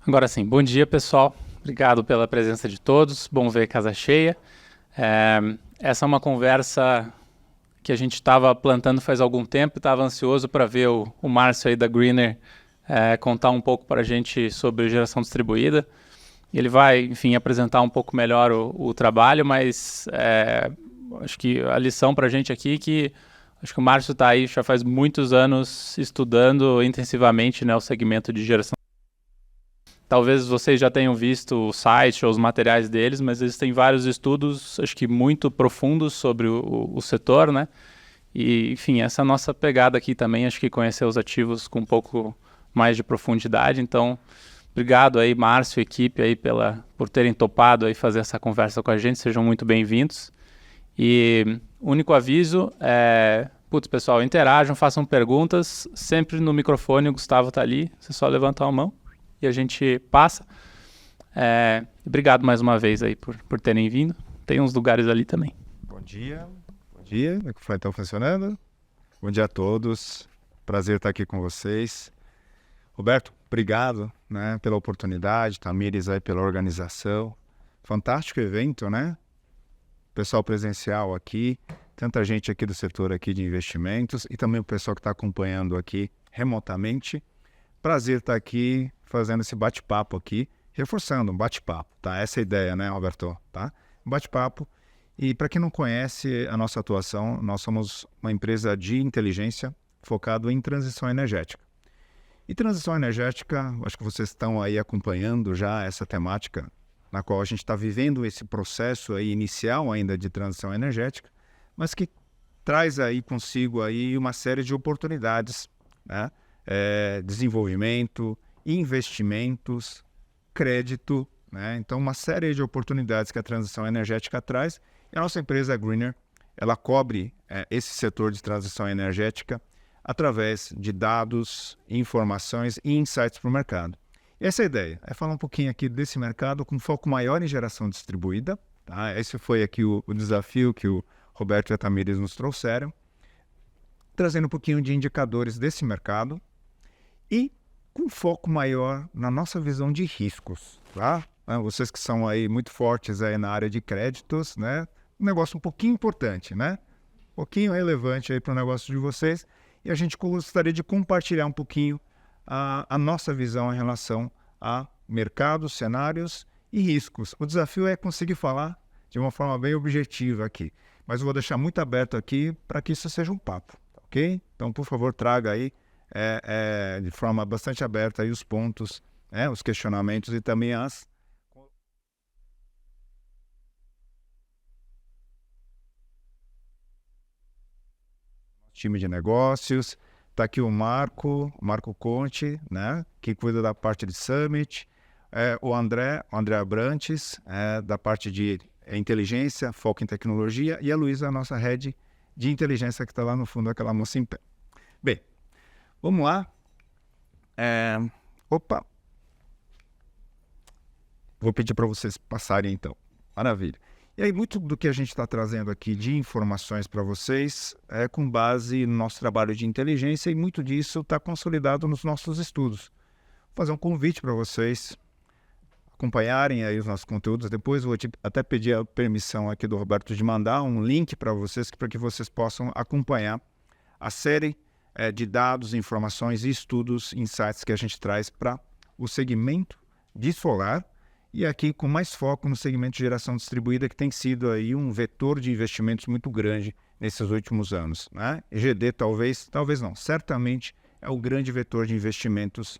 Agora sim, bom dia pessoal, obrigado pela presença de todos, bom ver casa cheia. Essa é uma conversa que a gente estava plantando faz algum tempo, estava ansioso para ver o Márcio aí da Greener contar um pouco para a gente sobre geração distribuída. Ele vai, enfim, apresentar um pouco melhor o trabalho, mas acho que a lição para a gente aqui é que acho que o Márcio está aí já faz muitos anos estudando intensivamente, né, o segmento de geração. Talvez vocês já tenham visto o site ou os materiais deles, mas eles têm vários estudos, acho que muito profundos sobre o setor, né? E, enfim, essa é a nossa pegada aqui também, acho que conhecer os ativos com um pouco mais de profundidade. Então, obrigado aí, Márcio e equipe aí por terem topado aí fazer essa conversa com a gente, sejam muito bem-vindos. E o único aviso pessoal, interajam, façam perguntas, sempre no microfone, o Gustavo tá ali, você só levantar a mão e a gente passa. Obrigado mais uma vez aí por terem vindo. Tem uns lugares ali também. Bom dia. Bom dia. O microfone está funcionando? Bom dia a todos. Prazer estar aqui com vocês. Roberto, obrigado, né, pela oportunidade. Tamires aí pela organização. Fantástico evento, né? Pessoal presencial aqui. Tanta gente aqui do setor aqui de investimentos e também o pessoal que está acompanhando aqui remotamente. Prazer estar aqui fazendo esse bate-papo aqui, reforçando um bate-papo, tá? Essa é a ideia, né, Roberto? Tá? Um bate-papo. E para quem não conhece a nossa atuação, nós somos uma empresa de inteligência focado em transição energética. E transição energética, acho que vocês estão aí acompanhando já essa temática, na qual a gente está vivendo esse processo aí inicial ainda de transição energética, mas que traz aí consigo aí uma série de oportunidades, né? Desenvolvimento, investimentos, crédito, né? Então uma série de oportunidades que a transição energética traz. E a nossa empresa, a Greener, ela cobre esse setor de transição energética através de dados, informações e insights para o mercado. E essa é a ideia, é falar um pouquinho aqui desse mercado com foco maior em geração distribuída. Tá? Esse foi aqui o desafio que o Roberto e a Tamires nos trouxeram, trazendo um pouquinho de indicadores desse mercado e com foco maior na nossa visão de riscos, tá? Vocês que são aí muito fortes aí na área de créditos, né? Um negócio um pouquinho importante, né? Um pouquinho relevante aí para o negócio de vocês. E a gente gostaria de compartilhar um pouquinho a nossa visão em relação a mercados, cenários e riscos. O desafio é conseguir falar de uma forma bem objetiva aqui. Mas eu vou deixar muito aberto aqui para que isso seja um papo, ok? Então, por favor, traga aí de forma bastante aberta aí os pontos, os questionamentos e também as... time de negócios. Está aqui o Marco Conte, né, que cuida da parte de Summit. O André Abrantes, da parte de inteligência, foco em tecnologia. E a Luísa, a nossa head de inteligência, que está lá no fundo, aquela moça em pé. Bem, vamos lá. Vou pedir para vocês passarem, então. Maravilha. E aí, muito do que a gente está trazendo aqui de informações para vocês é com base no nosso trabalho de inteligência e muito disso está consolidado nos nossos estudos. Vou fazer um convite para vocês acompanharem aí os nossos conteúdos. Depois vou até pedir a permissão aqui do Roberto de mandar um link para vocês, para que vocês possam acompanhar a série de dados, informações e estudos, insights que a gente traz para o segmento de solar. E aqui com mais foco no segmento de geração distribuída, que tem sido aí um vetor de investimentos muito grande nesses últimos anos, né? EGD talvez não, certamente é o grande vetor de investimentos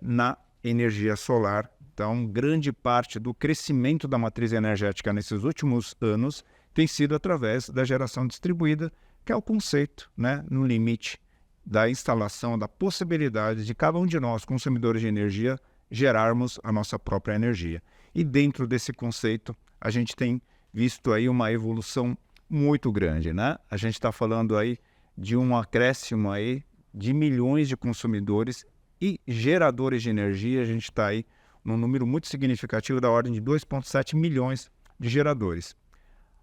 na energia solar. Então, grande parte do crescimento da matriz energética nesses últimos anos tem sido através da geração distribuída, que é o conceito, né, no limite da instalação, da possibilidade de cada um de nós, consumidores de energia, gerarmos a nossa própria energia. E dentro desse conceito, a gente tem visto aí uma evolução muito grande, né? A gente está falando aí de um acréscimo aí de milhões de consumidores e geradores de energia. A gente está aí num número muito significativo da ordem de 2,7 milhões de geradores.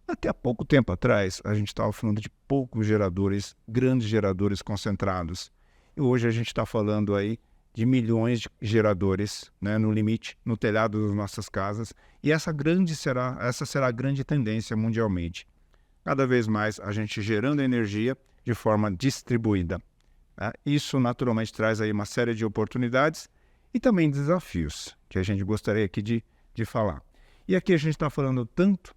Até há pouco tempo atrás, a gente estava falando de poucos geradores, grandes geradores concentrados. E hoje a gente está falando aí de milhões de geradores, né, no limite, no telhado das nossas casas. E essa será a grande tendência mundialmente. Cada vez mais a gente gerando energia de forma distribuída. Né? Isso naturalmente traz aí uma série de oportunidades e também desafios que a gente gostaria aqui de falar. E aqui a gente está falando tanto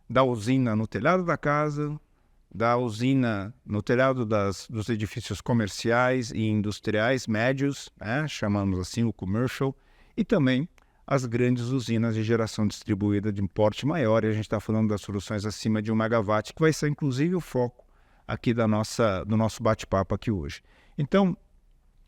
da usina no telhado da casa, da usina no telhado dos edifícios comerciais e industriais médios, né, chamamos assim o commercial, e também as grandes usinas de geração distribuída de porte maior, e a gente está falando das soluções acima de 1 megawatt, que vai ser inclusive o foco aqui do nosso bate-papo aqui hoje. Então,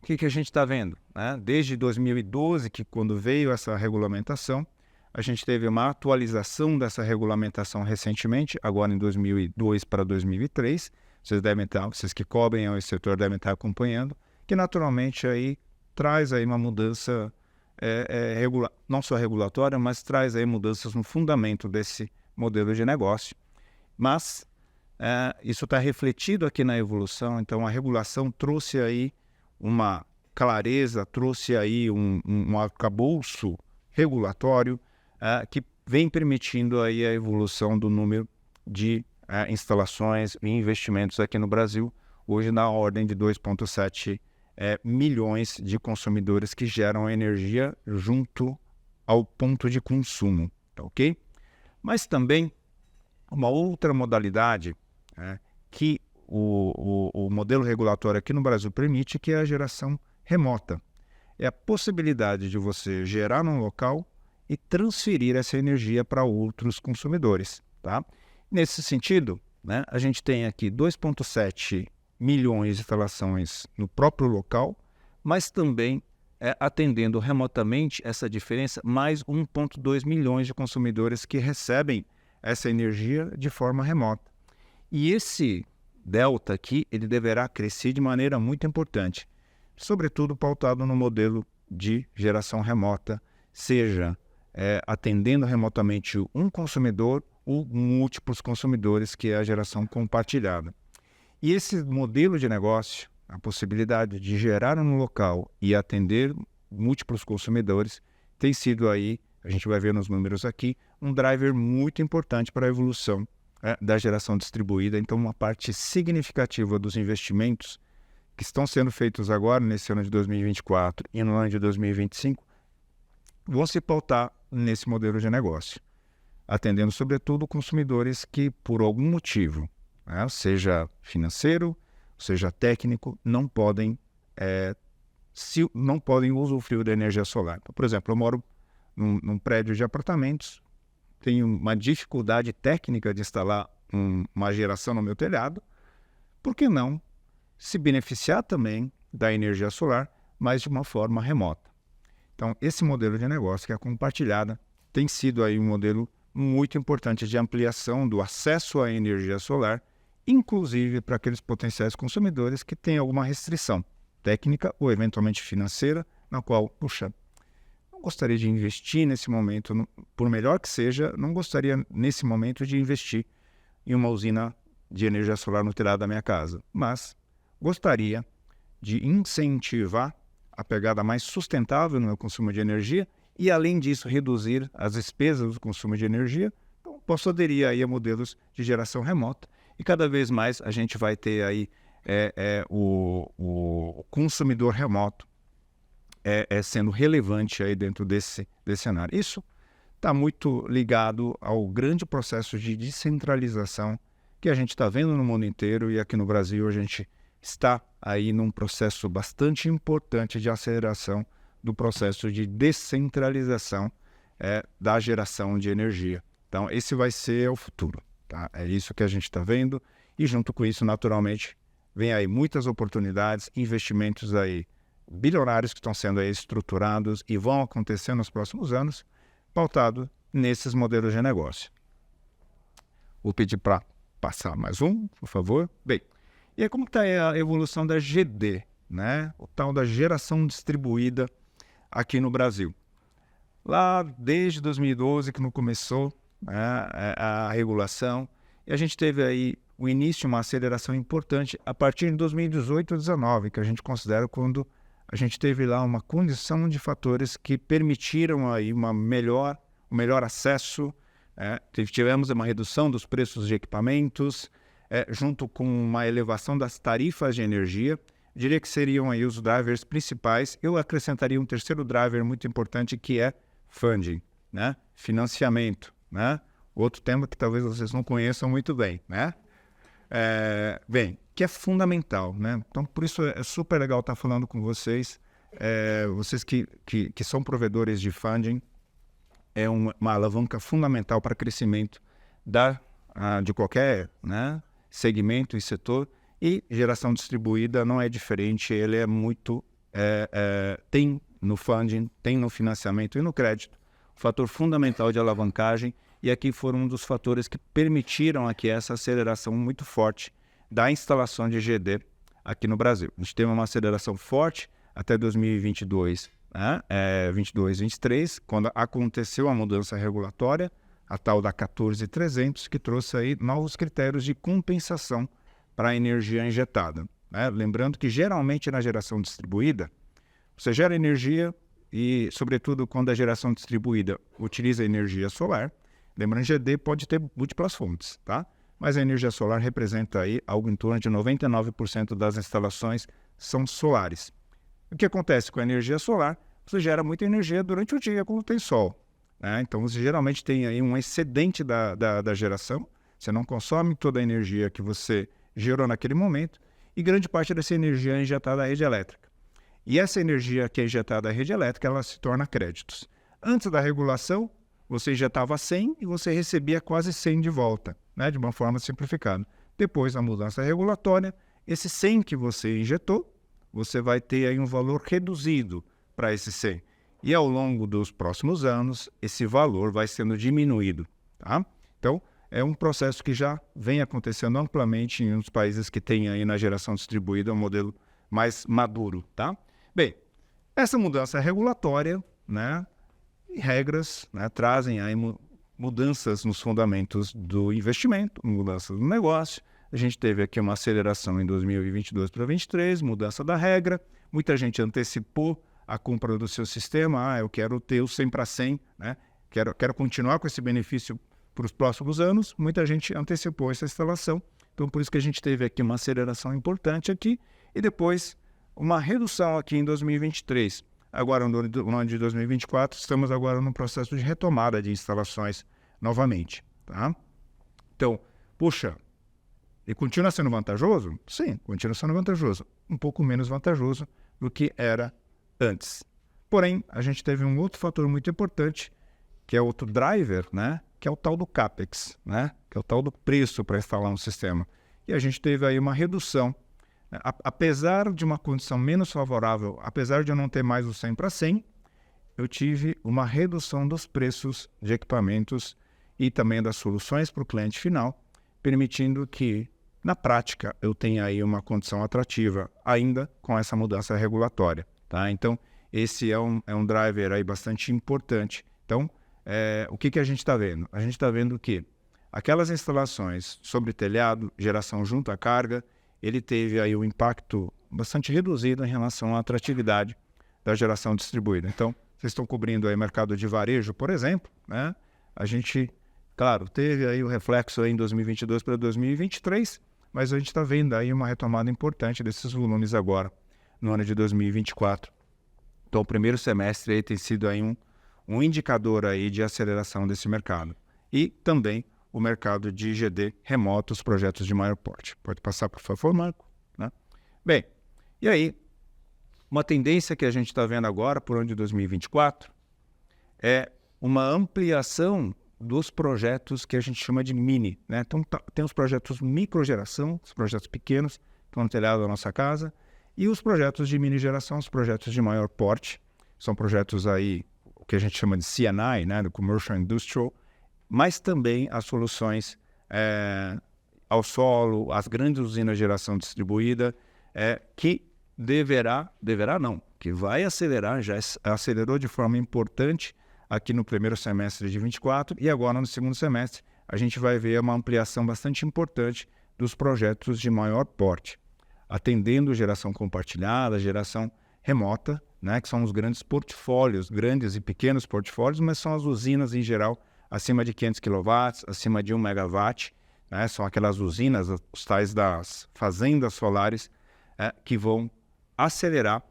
o que a gente está vendo? Né? Desde 2012, que quando veio essa regulamentação, a gente teve uma atualização dessa regulamentação recentemente, agora em 2002 para 2003. Vocês que cobrem esse setor devem estar acompanhando, que naturalmente aí traz aí uma mudança não só regulatória, mas traz aí mudanças no fundamento desse modelo de negócio. Mas isso está refletido aqui na evolução, então a regulação trouxe aí uma clareza, trouxe aí um arcabouço regulatório que vem permitindo aí a evolução do número de instalações e investimentos aqui no Brasil, hoje na ordem de 2,7 milhões de consumidores que geram energia junto ao ponto de consumo, tá ok? Mas também uma outra modalidade que o modelo regulatório aqui no Brasil permite, que é a geração remota. É a possibilidade de você gerar num local e transferir essa energia para outros consumidores. Tá? Nesse sentido, né, a gente tem aqui 2,7 milhões de instalações no próprio local, mas também atendendo remotamente essa diferença, mais 1,2 milhões de consumidores que recebem essa energia de forma remota. E esse delta aqui, ele deverá crescer de maneira muito importante, sobretudo pautado no modelo de geração remota, seja atendendo remotamente um consumidor ou múltiplos consumidores, que é a geração compartilhada. E esse modelo de negócio, a possibilidade de gerar no local e atender múltiplos consumidores, tem sido aí, a gente vai ver nos números aqui, um driver muito importante para a evolução da geração distribuída. Então, uma parte significativa dos investimentos que estão sendo feitos agora, nesse ano de 2024 e no ano de 2025, vão se pautar nesse modelo de negócio, atendendo sobretudo consumidores que, por algum motivo, seja financeiro, seja técnico, não podem usufruir da energia solar. Então, por exemplo, eu moro num prédio de apartamentos, tenho uma dificuldade técnica de instalar uma geração no meu telhado, por que não se beneficiar também da energia solar, mas de uma forma remota? Então, esse modelo de negócio que é compartilhada tem sido aí um modelo muito importante de ampliação do acesso à energia solar, inclusive para aqueles potenciais consumidores que têm alguma restrição técnica ou eventualmente financeira, na qual, puxa, não gostaria de investir nesse momento, por melhor que seja, não gostaria nesse momento de investir em uma usina de energia solar no telhado da minha casa, mas gostaria de incentivar a pegada mais sustentável no meu consumo de energia e, além disso, reduzir as despesas do consumo de energia. Então, posso aderir aí a modelos de geração remota e cada vez mais a gente vai ter aí o consumidor remoto sendo relevante aí dentro desse cenário. Isso está muito ligado ao grande processo de descentralização que a gente está vendo no mundo inteiro, e aqui no Brasil a gente está aí num processo bastante importante de aceleração do processo de descentralização da geração de energia. Então, esse vai ser o futuro. Tá? É isso que a gente está vendo, e junto com isso, naturalmente, vem aí muitas oportunidades, investimentos aí bilionários que estão sendo aí estruturados e vão acontecer nos próximos anos, pautado nesses modelos de negócio. Vou pedir para passar mais um, por favor. Bem, e aí como está a evolução da GD, né? O tal da geração distribuída aqui no Brasil? Lá desde 2012 que não começou a regulação, e a gente teve aí o início de uma aceleração importante a partir de 2018 e 2019, que a gente considera quando a gente teve lá uma condição de fatores que permitiram aí um melhor acesso, tivemos uma redução dos preços de equipamentos, junto com uma elevação das tarifas de energia. Diria que seriam aí os drivers principais. Eu acrescentaria um terceiro driver muito importante, que é funding, né? Financiamento, né? Outro tema que talvez vocês não conheçam muito bem, né? Que é fundamental, né? Então, por isso é super legal estar falando com vocês. Vocês que são provedores de funding, é uma alavanca fundamental para o crescimento de qualquer, né, segmento e setor. E geração distribuída não é diferente, ele é muito... tem no funding, tem no financiamento e no crédito um fator fundamental de alavancagem, e aqui foram um dos fatores que permitiram aqui essa aceleração muito forte da instalação de GD aqui no Brasil. A gente teve uma aceleração forte até 2022, 22, 23, quando aconteceu a mudança regulatória, a tal da 14.300, que trouxe aí novos critérios de compensação para a energia injetada, né? Lembrando que geralmente na geração distribuída, você gera energia e, sobretudo, quando a geração distribuída utiliza energia solar, lembrando que GD pode ter múltiplas fontes, tá? Mas a energia solar representa aí algo em torno de 99% das instalações são solares. O que acontece com a energia solar? Você gera muita energia durante o dia quando tem sol, né? Então você geralmente tem aí um excedente da geração, você não consome toda a energia que você gerou naquele momento, e grande parte dessa energia é injetada à rede elétrica. E essa energia que é injetada à rede elétrica, ela se torna créditos. Antes da regulação, você injetava 100 e você recebia quase 100 de volta, né, de uma forma simplificada. Depois da mudança regulatória, esse 100 que você injetou, você vai ter aí um valor reduzido para esse 100. E ao longo dos próximos anos, esse valor vai sendo diminuído, tá? Então, é um processo que já vem acontecendo amplamente em uns países que têm aí na geração distribuída um modelo mais maduro, tá? Bem, essa mudança regulatória, né, e regras, né, trazem aí mudanças nos fundamentos do investimento, mudanças no negócio. A gente teve aqui uma aceleração em 2022 para 2023, mudança da regra. Muita gente antecipou a compra do seu sistema. Eu quero ter o 100 para 100, né? Quero continuar com esse benefício para os próximos anos. Muita gente antecipou essa instalação. Então, por isso que a gente teve aqui uma aceleração importante aqui. E depois, uma redução aqui em 2023. Agora, no ano de 2024, estamos agora no processo de retomada de instalações novamente, tá? Então, puxa, e continua sendo vantajoso? Sim, continua sendo vantajoso. Um pouco menos vantajoso do que era antes. Porém, a gente teve um outro fator muito importante, que é outro driver, né? Que é o tal do CAPEX, né? Que é o tal do preço para instalar um sistema. E a gente teve aí uma redução. Apesar de uma condição menos favorável, apesar de eu não ter mais o 100 para 100, eu tive uma redução dos preços de equipamentos e também das soluções para o cliente final, permitindo que, na prática, eu tenha aí uma condição atrativa, ainda com essa mudança regulatória, tá? Então, esse é um driver aí bastante importante. Então, o que a gente está vendo? A gente está vendo que aquelas instalações sobre telhado, geração junto à carga, ele teve aí um impacto bastante reduzido em relação à atratividade da geração distribuída. Então, vocês estão cobrindo aí mercado de varejo, por exemplo, né? A gente, claro, teve aí o reflexo aí em 2022 para 2023, mas a gente está vendo aí uma retomada importante desses volumes agora, no ano de 2024. Então, o primeiro semestre aí tem sido aí um indicador aí de aceleração desse mercado. E também o mercado de GD remoto, os projetos de maior porte. Pode passar, por favor, Marco, né? Bem, e aí, uma tendência que a gente está vendo agora, por ano de 2024, é uma ampliação dos projetos que a gente chama de mini, né? Então, tem os projetos microgeração, os projetos pequenos, que estão no telhado da nossa casa, e os projetos de mini geração, os projetos de maior porte, são projetos aí, o que a gente chama de C&I, né? Do Commercial Industrial, mas também as soluções ao solo, as grandes usinas de geração distribuída, que que vai acelerar, já acelerou de forma importante aqui no primeiro semestre de 24, e agora no segundo semestre a gente vai ver uma ampliação bastante importante dos projetos de maior porte, atendendo geração compartilhada, geração remota, né, que são os grandes portfólios, grandes e pequenos portfólios, mas são as usinas em geral acima de 500 kW, acima de 1 megawatt, né, são aquelas usinas, os tais das fazendas solares, que vão acelerar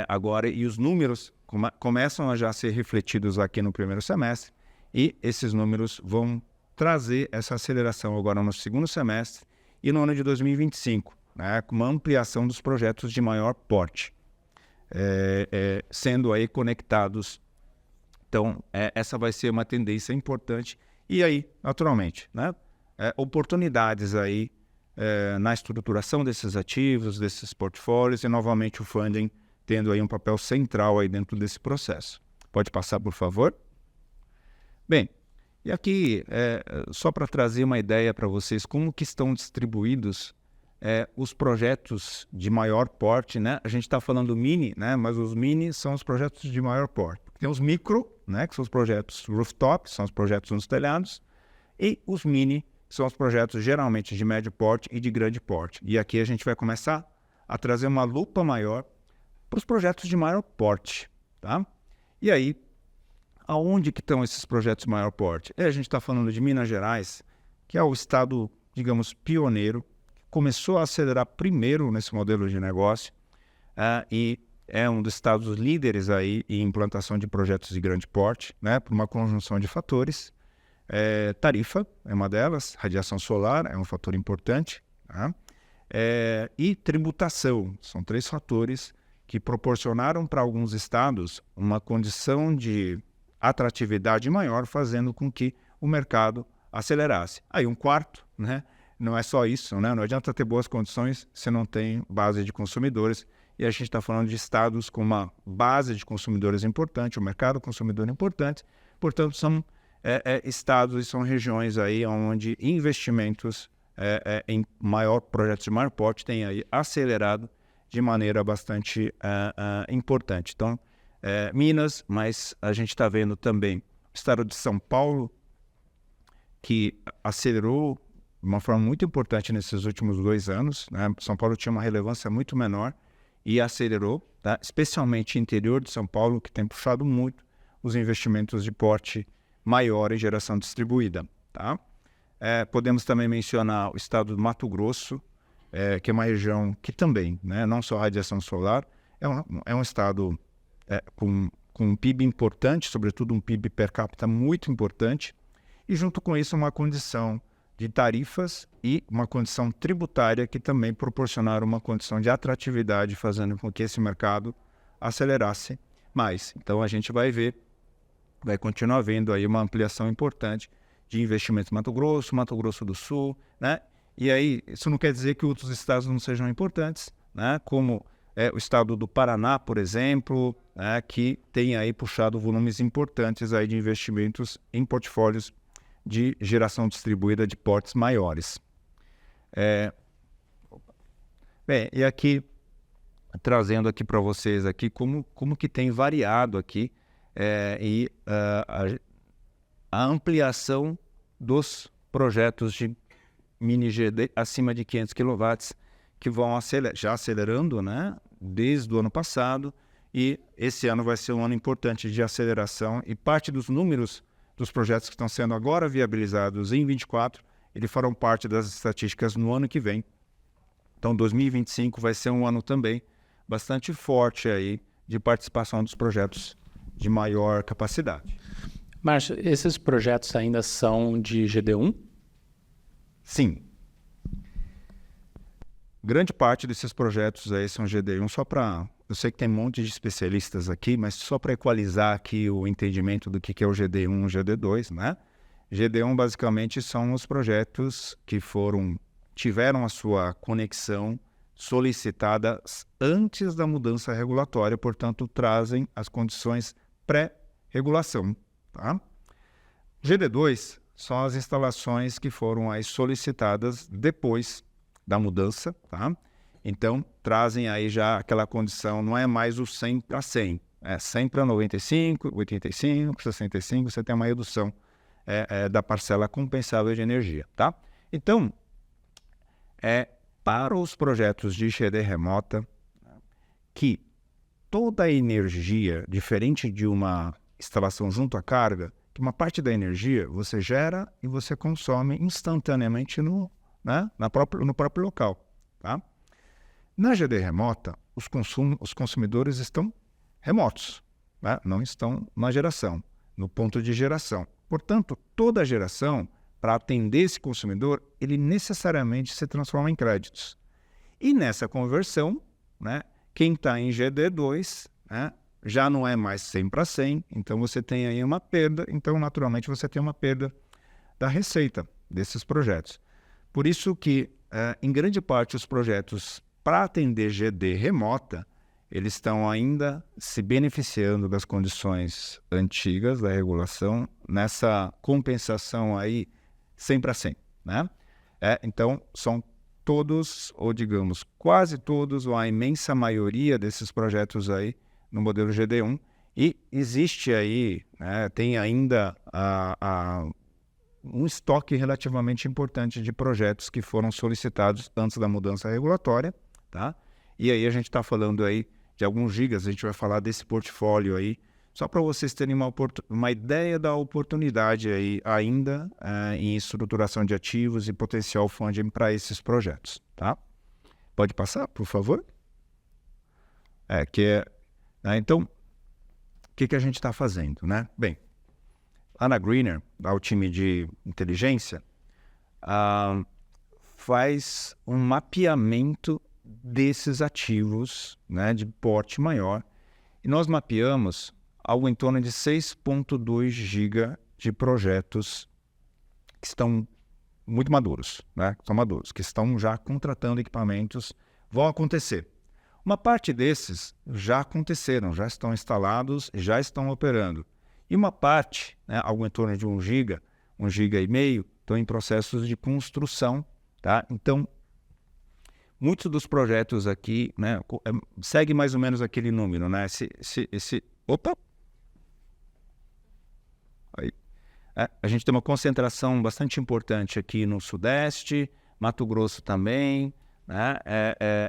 agora, e os números começam a já ser refletidos aqui no primeiro semestre, e esses números vão trazer essa aceleração agora no segundo semestre e no ano de 2025, né, com uma ampliação dos projetos de maior porte, sendo aí conectados. Então, essa vai ser uma tendência importante. E aí, naturalmente, né, oportunidades aí na estruturação desses ativos, desses portfólios, e novamente o funding tendo aí um papel central aí dentro desse processo. Pode passar, por favor? Bem, e aqui, só para trazer uma ideia para vocês, como que estão distribuídos os projetos de maior porte, né? A gente está falando mini, né? Mas os mini são os projetos de maior porte. Tem os micro, né? Que são os projetos rooftop, são os projetos nos telhados, e os mini são os projetos geralmente de médio porte e de grande porte. E aqui a gente vai começar a trazer uma lupa maior para os projetos de maior porte, tá? E aí, aonde que estão esses projetos de maior porte? A gente está falando de Minas Gerais, que é o estado, digamos, pioneiro, começou a acelerar primeiro nesse modelo de negócio, e é um dos estados líderes aí em implantação de projetos de grande porte, né, por uma conjunção de fatores. Tarifa é uma delas, radiação solar é um fator importante, tá? E tributação, são 3 fatores que proporcionaram para alguns estados uma condição de atratividade maior, fazendo com que o mercado acelerasse. Aí um quarto, né? Não é só isso, né? Não adianta ter boas condições se não tem base de consumidores, e a gente está falando de estados com uma base de consumidores importante, um mercado consumidor importante, portanto são estados e são regiões aí onde investimentos em projetos de maior porte têm aí acelerado de maneira bastante importante. Então, Minas, mas a gente está vendo também o estado de São Paulo, que acelerou de uma forma muito importante nesses últimos 2 anos, né? São Paulo tinha uma relevância muito menor e acelerou, tá? Especialmente o interior de São Paulo, que tem puxado muito os investimentos de porte maior em geração distribuída, tá? Podemos também mencionar o estado do Mato Grosso, que é uma região que também, né, não só radiação solar, é um estado com um PIB importante, sobretudo um PIB per capita muito importante, e junto com isso uma condição de tarifas e uma condição tributária que também proporcionaram uma condição de atratividade, fazendo com que esse mercado acelerasse mais. Então a gente vai continuar vendo aí uma ampliação importante de investimentos em Mato Grosso do Sul, né? E aí, isso não quer dizer que outros estados não sejam importantes, né? Como o estado do Paraná, por exemplo, né? Que tem aí puxado volumes importantes aí de investimentos em portfólios de geração distribuída de portes maiores. Bem, e aqui, trazendo aqui para vocês aqui como que tem variado aqui a ampliação dos projetos de mini GD acima de 500 kW, que vão já acelerando, né, desde o ano passado, e esse ano vai ser um ano importante de aceleração, e parte dos números dos projetos que estão sendo agora viabilizados em 24, eles farão parte das estatísticas no ano que vem. Então 2025 vai ser um ano também bastante forte aí de participação dos projetos de maior capacidade. Márcio, esses projetos ainda são de GD1? Sim. Grande parte desses projetos aí são GD1, eu sei que tem um monte de especialistas aqui, mas só para equalizar aqui o entendimento do que é o GD1 e o GD2, né? GD1 basicamente são os projetos que tiveram a sua conexão solicitada antes da mudança regulatória, portanto trazem as condições pré-regulação, tá? GD2 são as instalações que foram aí solicitadas depois da mudança, tá? Então, trazem aí já aquela condição, não é mais o 100 para 100, é 100 para 95, 85, 65, você tem uma redução da parcela compensável de energia, tá? Então, é para os projetos de GD remota que toda a energia, diferente de uma instalação junto à carga, que uma parte da energia você gera e você consome instantaneamente no próprio local. Tá? Na GD remota, os consumidores estão remotos, né? Não estão na geração, no ponto de geração. Portanto, toda a geração, para atender esse consumidor, ele necessariamente se transforma em créditos. E nessa conversão, né, quem está em GD2, né, já não é mais 100 para 100, então você tem aí uma perda, então naturalmente você tem uma perda da receita desses projetos. Por isso que, em grande parte, os projetos para atender GD remota, eles estão ainda se beneficiando das condições antigas da regulação, nessa compensação aí 100 para 100, né? Então, são todos, ou digamos, quase todos, ou a imensa maioria desses projetos aí no modelo GD1, e existe aí, né, tem ainda um estoque relativamente importante de projetos que foram solicitados antes da mudança regulatória, tá? E aí a gente está falando aí de alguns gigas, a gente vai falar desse portfólio aí, só para vocês terem uma ideia da oportunidade aí ainda em estruturação de ativos e potencial funding para esses projetos, tá? Pode passar, por favor? Então, o que a gente está fazendo, né? Bem, lá na Greener, o time de inteligência, faz um mapeamento desses ativos, né, de porte maior, e nós mapeamos algo em torno de 6,2 GB de projetos que estão muito maduros, né, que estão já contratando equipamentos, vão acontecer. Uma parte desses já aconteceram, já estão instalados, já estão operando. E uma parte, né, algo em torno de 1 GB, 1,5 GB, estão em processos de construção, tá? Então, muitos dos projetos aqui, né, segue mais ou menos aquele número, né? Opa! Aí. A gente tem uma concentração bastante importante aqui no Sudeste, Mato Grosso também, né?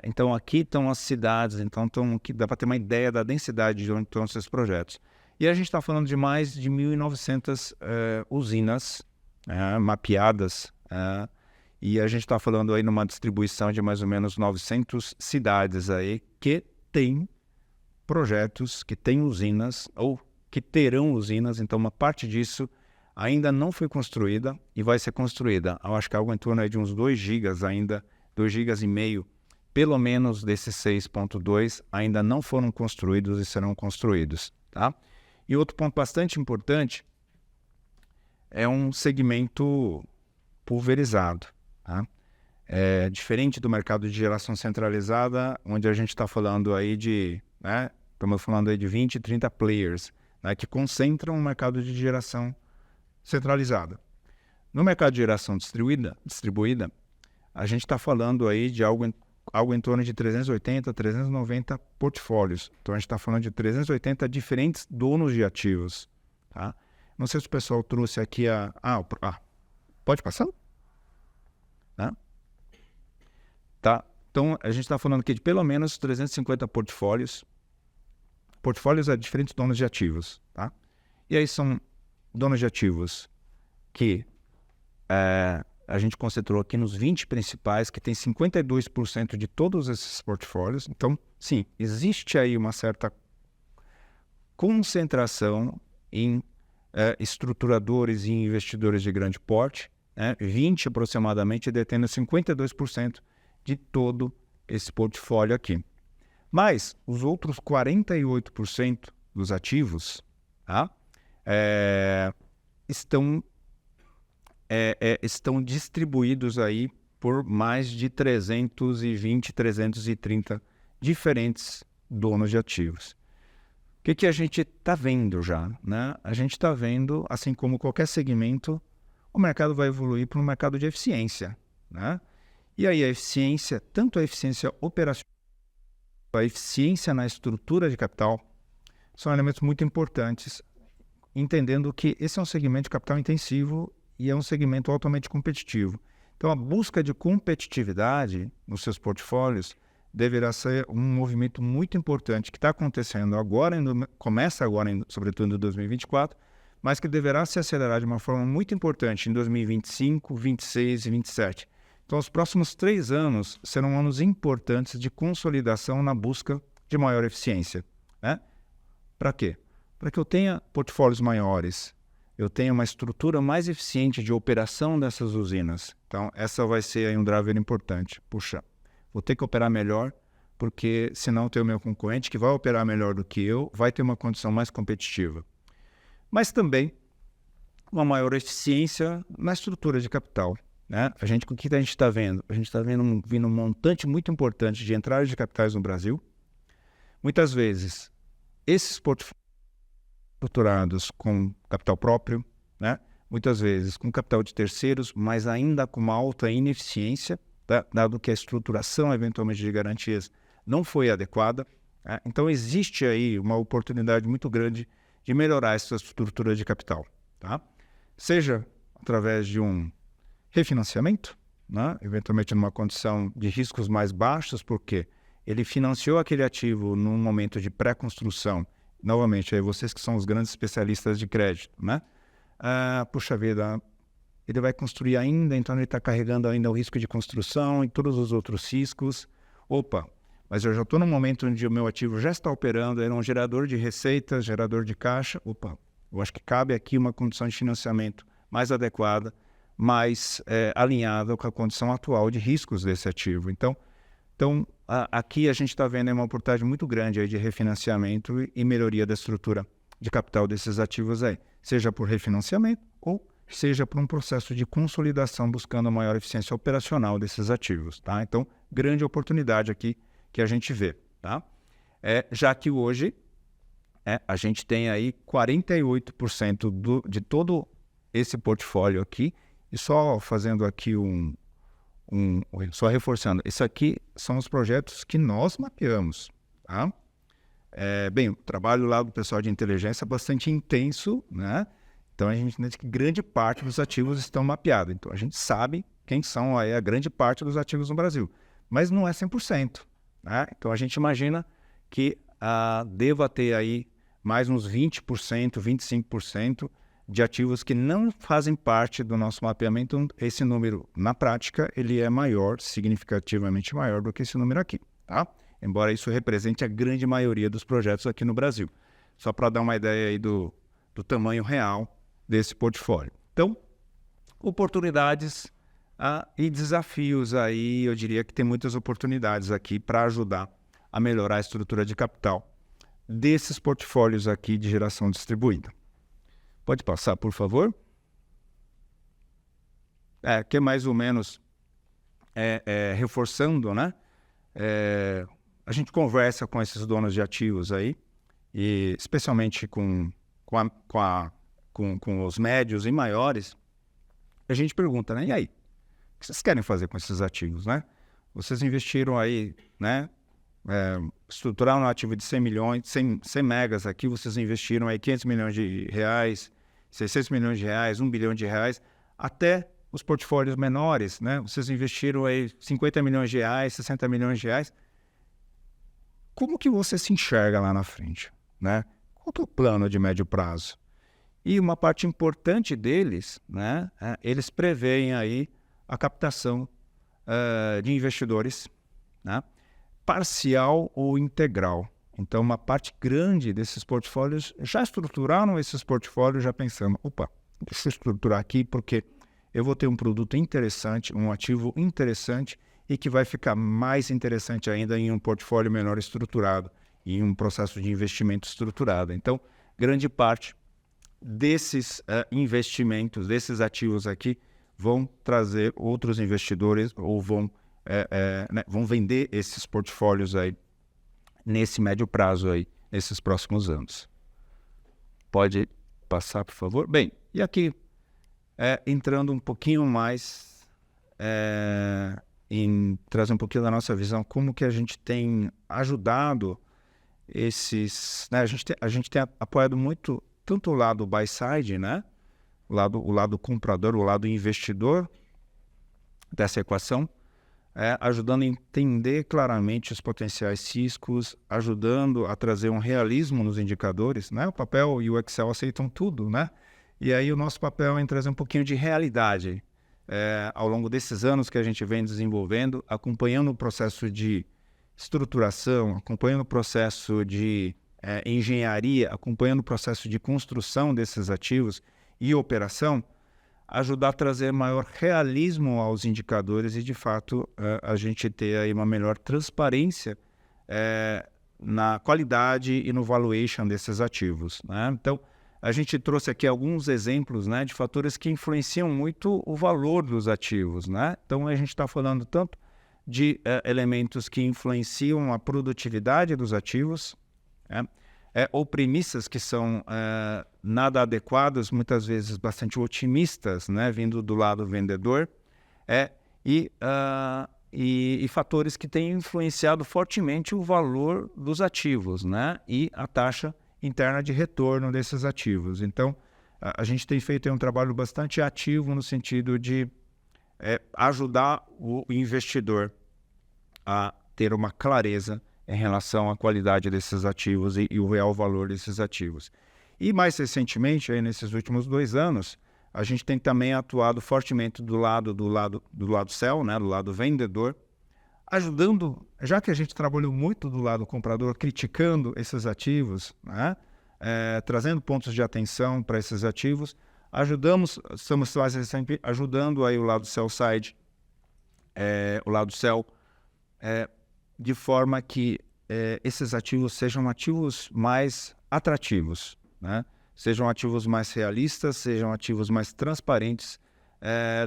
Então aqui estão as cidades, então aqui dá para ter uma ideia da densidade de onde estão esses projetos. E a gente está falando de mais de 1.900 usinas mapeadas, e a gente está falando aí numa distribuição de mais ou menos 900 cidades aí que tem projetos, que tem usinas ou que terão usinas. Então uma parte disso ainda não foi construída e vai ser construída. Eu acho que algo em torno aí de uns 2 gigas ainda, 2,5 GB, pelo menos desses 6,2 ainda não foram construídos e serão construídos, tá? E outro ponto bastante importante é um segmento pulverizado, tá? Diferente do mercado de geração centralizada, onde a gente está falando aí de, né, estamos falando aí de 20, 30 players, né, que concentram o mercado de geração centralizada. No mercado de geração distribuída, a gente está falando aí de algo em torno de 380, 390 portfólios. Então a gente está falando de 380 diferentes donos de ativos, tá? Não sei se o pessoal trouxe aqui pode passar? Tá? Então a gente está falando aqui de pelo menos 350 portfólios. Portfólios é diferentes donos de ativos, tá? E aí são donos de ativos que a gente concentrou aqui nos 20 principais, que tem 52% de todos esses portfólios. Então, sim, existe aí uma certa concentração em estruturadores e investidores de grande porte, né? 20 aproximadamente detendo 52% de todo esse portfólio aqui. Mas os outros 48% dos ativos, tá? Estão distribuídos aí por mais de 320, 330 diferentes donos de ativos. O que a gente está vendo já, né? A gente está vendo, assim como qualquer segmento, o mercado vai evoluir para um mercado de eficiência, né? E aí a eficiência, tanto a eficiência operacional, a eficiência na estrutura de capital, são elementos muito importantes, entendendo que esse é um segmento de capital intensivo e é um segmento altamente competitivo. Então, a busca de competitividade nos seus portfólios deverá ser um movimento muito importante que está acontecendo agora, começa agora, sobretudo em 2024, mas que deverá se acelerar de uma forma muito importante em 2025, 26 e 27. Então, os próximos 3 anos serão anos importantes de consolidação na busca de maior eficiência, né? Para quê? Para que eu tenha portfólios maiores, eu tenha uma estrutura mais eficiente de operação dessas usinas. Então, essa vai ser aí um driver importante. Puxa, vou ter que operar melhor, porque senão eu tenho o meu concorrente que vai operar melhor do que eu, vai ter uma condição mais competitiva. Mas também uma maior eficiência na estrutura de capital, né? O que a gente está vendo? A gente está vendo vindo um montante muito importante de entradas de capitais no Brasil. Muitas vezes, esses portfólios estruturados com capital próprio, né? Muitas vezes com capital de terceiros, mas ainda com uma alta ineficiência, tá? Dado que a estruturação, eventualmente, de garantias não foi adequada, né? Então, existe aí uma oportunidade muito grande de melhorar essa estrutura de capital, tá? Seja através de um refinanciamento, né? Eventualmente numa condição de riscos mais baixos, porque ele financiou aquele ativo num momento de pré-construção. Novamente, aí vocês que são os grandes especialistas de crédito, né? Puxa vida, ele vai construir ainda, então ele está carregando ainda o risco de construção e todos os outros riscos. Opa, mas eu já estou num momento onde o meu ativo já está operando, ele é um gerador de receitas, gerador de caixa. Opa, eu acho que cabe aqui uma condição de financiamento mais adequada, mais alinhada com a condição atual de riscos desse ativo. Então aqui a gente está vendo uma oportunidade muito grande aí de refinanciamento e melhoria da estrutura de capital desses ativos aí, seja por refinanciamento ou seja por um processo de consolidação buscando a maior eficiência operacional desses ativos, tá? Então, grande oportunidade aqui que a gente vê, tá? Já que hoje a gente tem aí 48% de todo esse portfólio aqui, e só fazendo aqui só reforçando, isso aqui são os projetos que nós mapeamos, tá? Bem, o trabalho lá do pessoal de inteligência é bastante intenso, né? Então a gente entende que grande parte dos ativos estão mapeados. Então a gente sabe quem são aí a grande parte dos ativos no Brasil, mas não é 100%, né? Então a gente imagina que deva ter aí mais uns 20%, 25% de ativos que não fazem parte do nosso mapeamento. Esse número, na prática, ele é maior, significativamente maior do que esse número aqui, tá? Embora isso represente a grande maioria dos projetos aqui no Brasil. Só para dar uma ideia aí do tamanho real desse portfólio. Então, oportunidades e desafios aí, eu diria que tem muitas oportunidades aqui para ajudar a melhorar a estrutura de capital desses portfólios aqui de geração distribuída. Pode passar, por favor? Que mais ou menos reforçando, né? A gente conversa com esses donos de ativos aí, e especialmente com os médios e maiores, a gente pergunta, né? E aí? O que vocês querem fazer com esses ativos, né? Vocês investiram aí, né? Estruturar um ativo de 100 milhões, 100 megas aqui, vocês investiram aí 500 milhões de reais, 600 milhões de reais, 1 bilhão de reais, até os portfólios menores, né? Vocês investiram aí 50 milhões de reais, 60 milhões de reais. Como que você se enxerga lá na frente, né? Qual que é o plano de médio prazo? E uma parte importante deles, né? Eles preveem aí a captação de investidores, né? Parcial ou integral. Então, uma parte grande desses portfólios já estruturaram esses portfólios já pensando, opa, deixa eu estruturar aqui porque eu vou ter um produto interessante, um ativo interessante e que vai ficar mais interessante ainda em um portfólio menor estruturado, em um processo de investimento estruturado. Então, grande parte desses investimentos, desses ativos aqui, vão trazer outros investidores ou vão vender esses portfólios aí nesse médio prazo aí, nesses próximos anos. Pode passar, por favor? Bem, e aqui, entrando um pouquinho mais em trazer um pouquinho da nossa visão, como que a gente tem ajudado esses... Né, a gente tem apoiado muito, tanto o lado buy side, né? O lado comprador, o lado investidor, dessa equação, ajudando a entender claramente os potenciais riscos, ajudando a trazer um realismo nos indicadores, né? O papel e o Excel aceitam tudo, né? E aí o nosso papel é em trazer um pouquinho de realidade ao longo desses anos que a gente vem desenvolvendo, acompanhando o processo de estruturação, acompanhando o processo de engenharia, acompanhando o processo de construção desses ativos e operação, ajudar a trazer maior realismo aos indicadores e, de fato, a gente ter aí uma melhor transparência na qualidade e no valuation desses ativos, né? Então, a gente trouxe aqui alguns exemplos, né, de fatores que influenciam muito o valor dos ativos, né? Então, a gente está falando tanto de elementos que influenciam a produtividade dos ativos, né? Ou premissas que são nada adequadas, muitas vezes bastante otimistas, né, vindo do lado vendedor, e fatores que têm influenciado fortemente o valor dos ativos, né, e a taxa interna de retorno desses ativos. Então, a gente tem feito um trabalho bastante ativo no sentido de ajudar o investidor a ter uma clareza em relação à qualidade desses ativos e o real valor desses ativos. E mais recentemente, aí nesses últimos 2 anos, a gente tem também atuado fortemente do lado sell, né, do lado vendedor, ajudando, já que a gente trabalhou muito do lado comprador, criticando esses ativos, né, trazendo pontos de atenção para esses ativos, estamos sempre ajudando aí o lado sell side, o lado sell, de forma que esses ativos sejam ativos mais atrativos, né? Sejam ativos mais realistas, sejam ativos mais transparentes,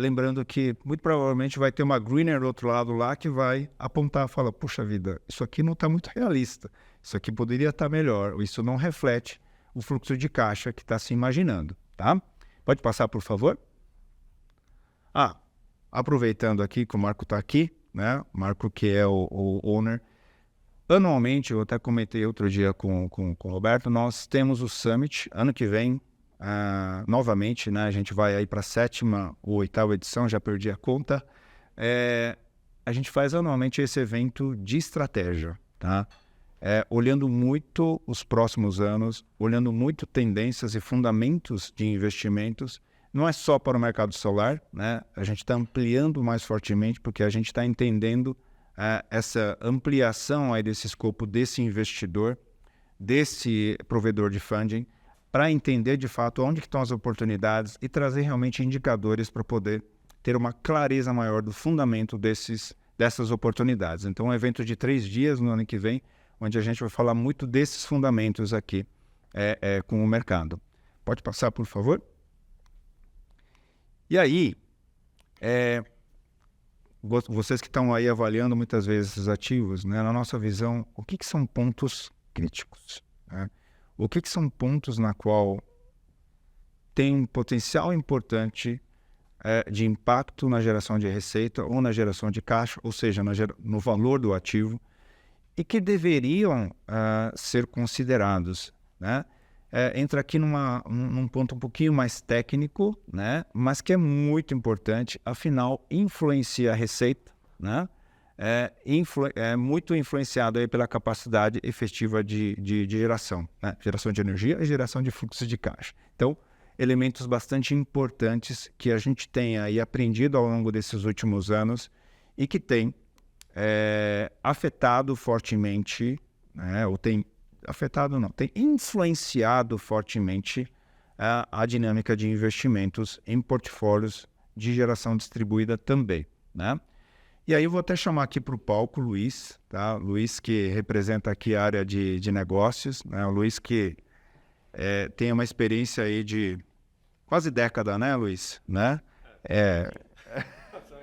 lembrando que muito provavelmente vai ter uma greener do outro lado lá que vai apontar e falar, puxa vida, isso aqui não está muito realista, isso aqui poderia estar melhor, isso não reflete o fluxo de caixa que está se imaginando, tá? Pode passar, por favor? Aproveitando aqui que o Marco está aqui, né? Marco, que é o owner. Anualmente, eu até comentei outro dia com o Roberto, nós temos o Summit, ano que vem, novamente, né? A gente vai aí para a 7ª ou 8ª edição, já perdi a conta. A gente faz anualmente esse evento de estratégia, tá? Olhando muito os próximos anos, olhando muito tendências e fundamentos de investimentos. Não é só para o mercado solar, né? A gente está ampliando mais fortemente porque a gente está entendendo essa ampliação aí desse escopo desse investidor, desse provedor de funding, para entender de fato onde que estão as oportunidades e trazer realmente indicadores para poder ter uma clareza maior do fundamento dessas oportunidades. Então, um evento de 3 dias no ano que vem, onde a gente vai falar muito desses fundamentos aqui com o mercado. Pode passar, por favor? E aí, vocês que estão aí avaliando muitas vezes esses ativos, né, na nossa visão, o que são pontos críticos, né? O que são pontos na qual tem um potencial importante de impacto na geração de receita ou na geração de caixa, ou seja, no valor do ativo, e que deveriam ser considerados, né? Entra aqui num ponto um pouquinho mais técnico, né? Mas que é muito importante, afinal, influencia a receita, né? É muito influenciado aí pela capacidade efetiva de geração, né? Geração de energia e geração de fluxo de caixa. Então, elementos bastante importantes que a gente tem aí aprendido ao longo desses últimos anos e que tem afetado fortemente, né? Ou tem influenciado fortemente a dinâmica de investimentos em portfólios de geração distribuída também, né? E aí eu vou até chamar aqui para o palco o Luiz, tá? Luiz, que representa aqui a área de negócios, né? O Luiz que tem uma experiência aí de quase década, né, Luiz? Né?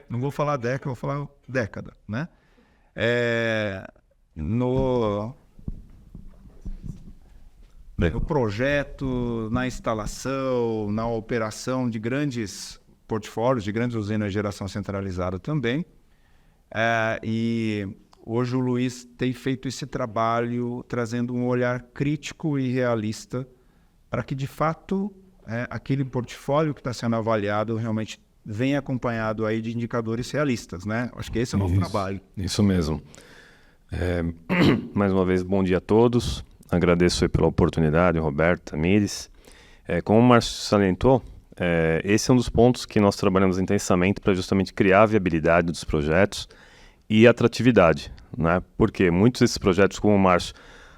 Não vou falar década, vou falar década, né? No projeto, na instalação, na operação de grandes portfólios, de grandes usinas de geração centralizada também. E hoje o Luiz tem feito esse trabalho trazendo um olhar crítico e realista para que, de fato, aquele portfólio que está sendo avaliado realmente vem acompanhado aí de indicadores realistas, né? Acho que esse é o nosso trabalho. Isso mesmo. Mais uma vez, bom dia a todos. Agradeço aí pela oportunidade, Roberto, Tamires. Como o Márcio salientou, esse é um dos pontos que nós trabalhamos intensamente para justamente criar a viabilidade dos projetos e atratividade, né? Porque muitos desses projetos, como o Márcio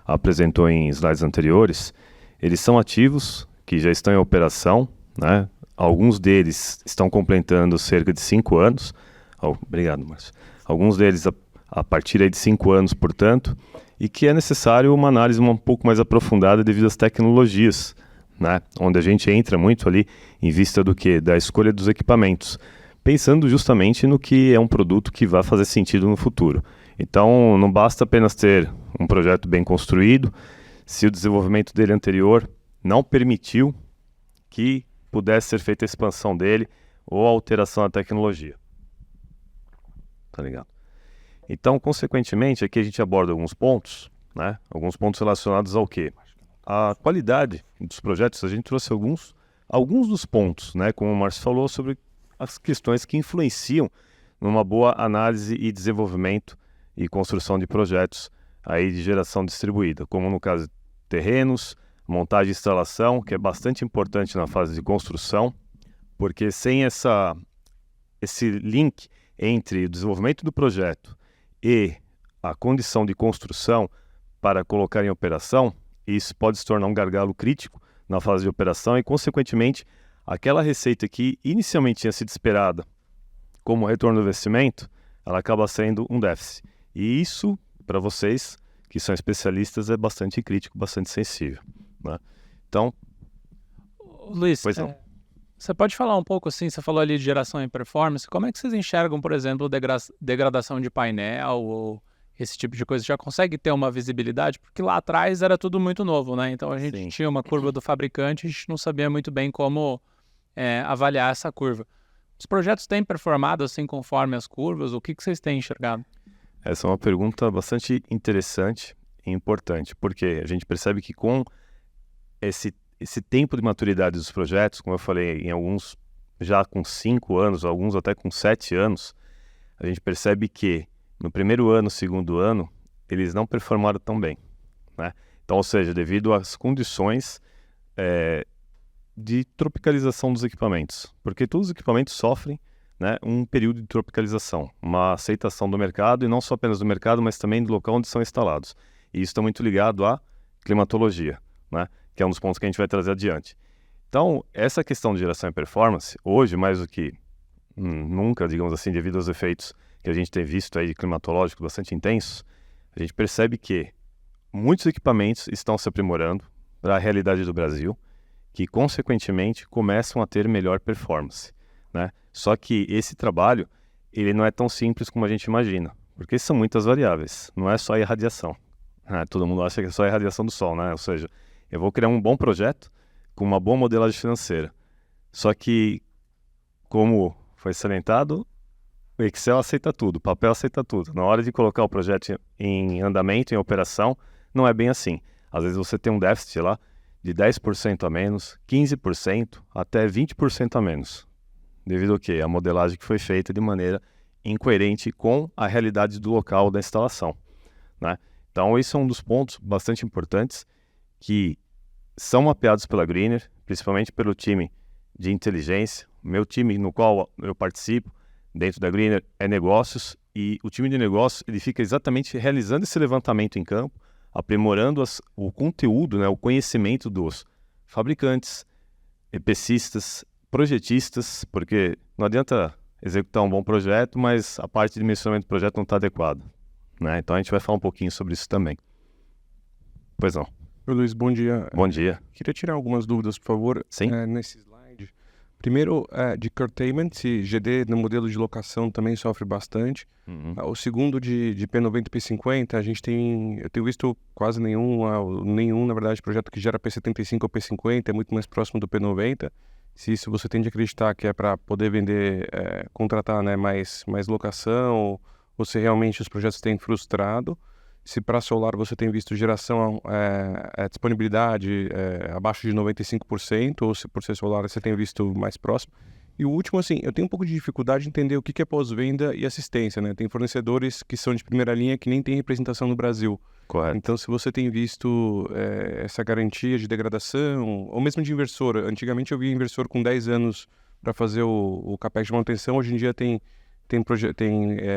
apresentou em slides anteriores, eles são ativos, que já estão em operação, né? Alguns deles estão completando cerca de 5 anos. Obrigado, Márcio. Alguns deles a partir aí de 5 anos, portanto, e que é necessário uma análise um pouco mais aprofundada devido às tecnologias, né? Onde a gente entra muito ali em vista do que? Da escolha dos equipamentos, pensando justamente no que é um produto que vai fazer sentido no futuro. Então, não basta apenas ter um projeto bem construído, se o desenvolvimento dele anterior não permitiu que pudesse ser feita a expansão dele ou a alteração da tecnologia. Tá ligado? Então, consequentemente, aqui a gente aborda alguns pontos, né? Alguns pontos relacionados ao quê? A qualidade dos projetos. A gente trouxe alguns dos pontos, né? Como o Márcio falou, sobre as questões que influenciam numa boa análise e desenvolvimento e construção de projetos aí de geração distribuída, como no caso de terrenos, montagem e instalação, que é bastante importante na fase de construção, porque sem esse link entre o desenvolvimento do projeto e a condição de construção para colocar em operação, isso pode se tornar um gargalo crítico na fase de operação e, consequentemente, aquela receita que inicialmente tinha sido esperada como retorno do investimento, ela acaba sendo um déficit. E isso, para vocês que são especialistas, é bastante crítico, bastante sensível, né? Então, Luiz, pois não. Você pode falar um pouco assim, você falou ali de geração e performance, como é que vocês enxergam, por exemplo, degradação de painel ou esse tipo de coisa? Já consegue ter uma visibilidade? Porque lá atrás era tudo muito novo, né? Então a gente Sim. tinha uma curva do fabricante, a gente não sabia muito bem como avaliar essa curva. Os projetos têm performado assim conforme as curvas? O que vocês têm enxergado? Essa é uma pergunta bastante interessante e importante, porque a gente percebe que com esse tempo de maturidade dos projetos, como eu falei, em alguns já com 5 anos, alguns até com 7 anos, a gente percebe que no primeiro ano, segundo ano, eles não performaram tão bem, né? Então, ou seja, devido às condições de tropicalização dos equipamentos, porque todos os equipamentos sofrem, né, um período de tropicalização, uma aceitação do mercado, e não só apenas do mercado, mas também do local onde são instalados. E isso está muito ligado à climatologia, né, que é um dos pontos que a gente vai trazer adiante. Então, essa questão de geração e performance, hoje, mais do que nunca, digamos assim, devido aos efeitos que a gente tem visto aí de climatológicos bastante intensos, a gente percebe que muitos equipamentos estão se aprimorando para a realidade do Brasil, que, consequentemente, começam a ter melhor performance, né? Só que esse trabalho, ele não é tão simples como a gente imagina, porque são muitas variáveis, não é só a irradiação, né? Todo mundo acha que é só a irradiação do sol, né? Ou seja, eu vou criar um bom projeto com uma boa modelagem financeira. Só que, como foi salientado, o Excel aceita tudo, o papel aceita tudo. Na hora de colocar o projeto em andamento, em operação, não é bem assim. Às vezes você tem um déficit lá de 10% a menos, 15%, até 20% a menos. Devido ao quê? A modelagem que foi feita de maneira incoerente com a realidade do local da instalação, né? Então, esse é um dos pontos bastante importantes que são mapeados pela Greener, principalmente pelo time de inteligência. O meu time no qual eu participo, dentro da Greener, é negócios, e o time de negócios ele fica exatamente realizando esse levantamento em campo, aprimorando o conteúdo, né, o conhecimento dos fabricantes, EPCistas, projetistas, porque não adianta executar um bom projeto, mas a parte de dimensionamento do projeto não está adequada, né? Então a gente vai falar um pouquinho sobre isso também. Pois não. Oi, Luiz, bom dia. Bom dia. Queria tirar algumas dúvidas, por favor. Sim. Nesse slide. Primeiro, de curtailment, se GD no modelo de locação também sofre bastante. O segundo, de P90 e P50, eu tenho visto quase nenhum, na verdade, projeto que gera P75 ou P50, é muito mais próximo do P90. Se isso você tem de acreditar que é para poder vender, contratar, né, mais locação, ou se realmente os projetos têm frustrado. Se para solar você tem visto geração, disponibilidade abaixo de 95%, ou se por ser solar você tem visto mais próximo. E o último, assim, eu tenho um pouco de dificuldade em entender o que é pós-venda e assistência, né? Tem fornecedores que são de primeira linha que nem tem representação no Brasil. Correto. Então, se você tem visto essa garantia de degradação, ou mesmo de inversor, antigamente eu via inversor com 10 anos para fazer o capex de manutenção, hoje em dia tem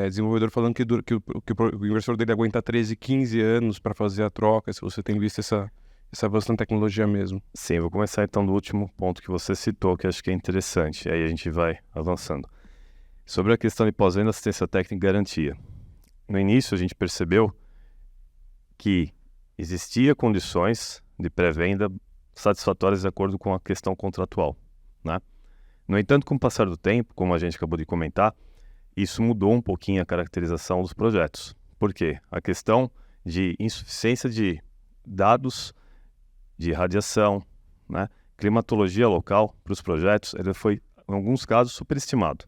desenvolvedor falando que o inversor dele aguenta 13, 15 anos para fazer a troca, se você tem visto esse avanço na tecnologia mesmo. Sim, eu vou começar então do último ponto que você citou, que acho que é interessante, aí a gente vai avançando. Sobre a questão de pós-venda, assistência técnica e garantia. No início a gente percebeu que existia condições de pré-venda satisfatórias de acordo com a questão contratual, né? No entanto, com o passar do tempo, como a gente acabou de comentar, isso mudou um pouquinho a caracterização dos projetos. Por quê? A questão de insuficiência de dados de radiação, né? Climatologia local para os projetos, ele foi, em alguns casos, superestimado,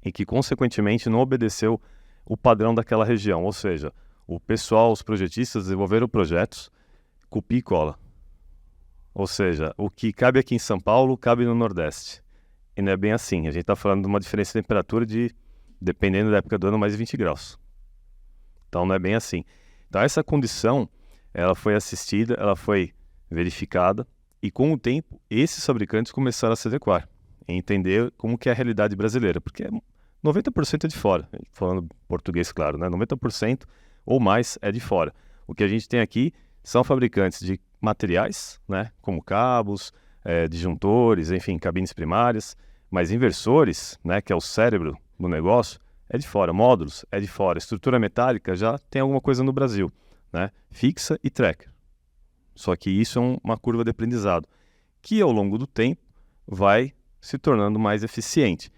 e que, consequentemente, não obedeceu o padrão daquela região. Ou seja, o pessoal, os projetistas desenvolveram projetos copia e cola. Ou seja, o que cabe aqui em São Paulo, cabe no Nordeste. E não é bem assim. A gente está falando de uma diferença de temperatura de, dependendo da época do ano, mais de 20 graus. Então não é bem assim. Então essa condição, ela foi assistida, ela foi verificada, e com o tempo, esses fabricantes começaram a se adequar, e entender como que é a realidade brasileira, porque 90% é de fora, falando português claro, né? 90% ou mais é de fora. O que a gente tem aqui são fabricantes de materiais, né? Como cabos, disjuntores, enfim, cabines primárias, mas inversores, né? Que é o cérebro do negócio, é de fora. Módulos é de fora. Estrutura metálica já tem alguma coisa no Brasil, né? Fixa e tracker. Só que isso é uma curva de aprendizado, que ao longo do tempo vai se tornando mais eficiente,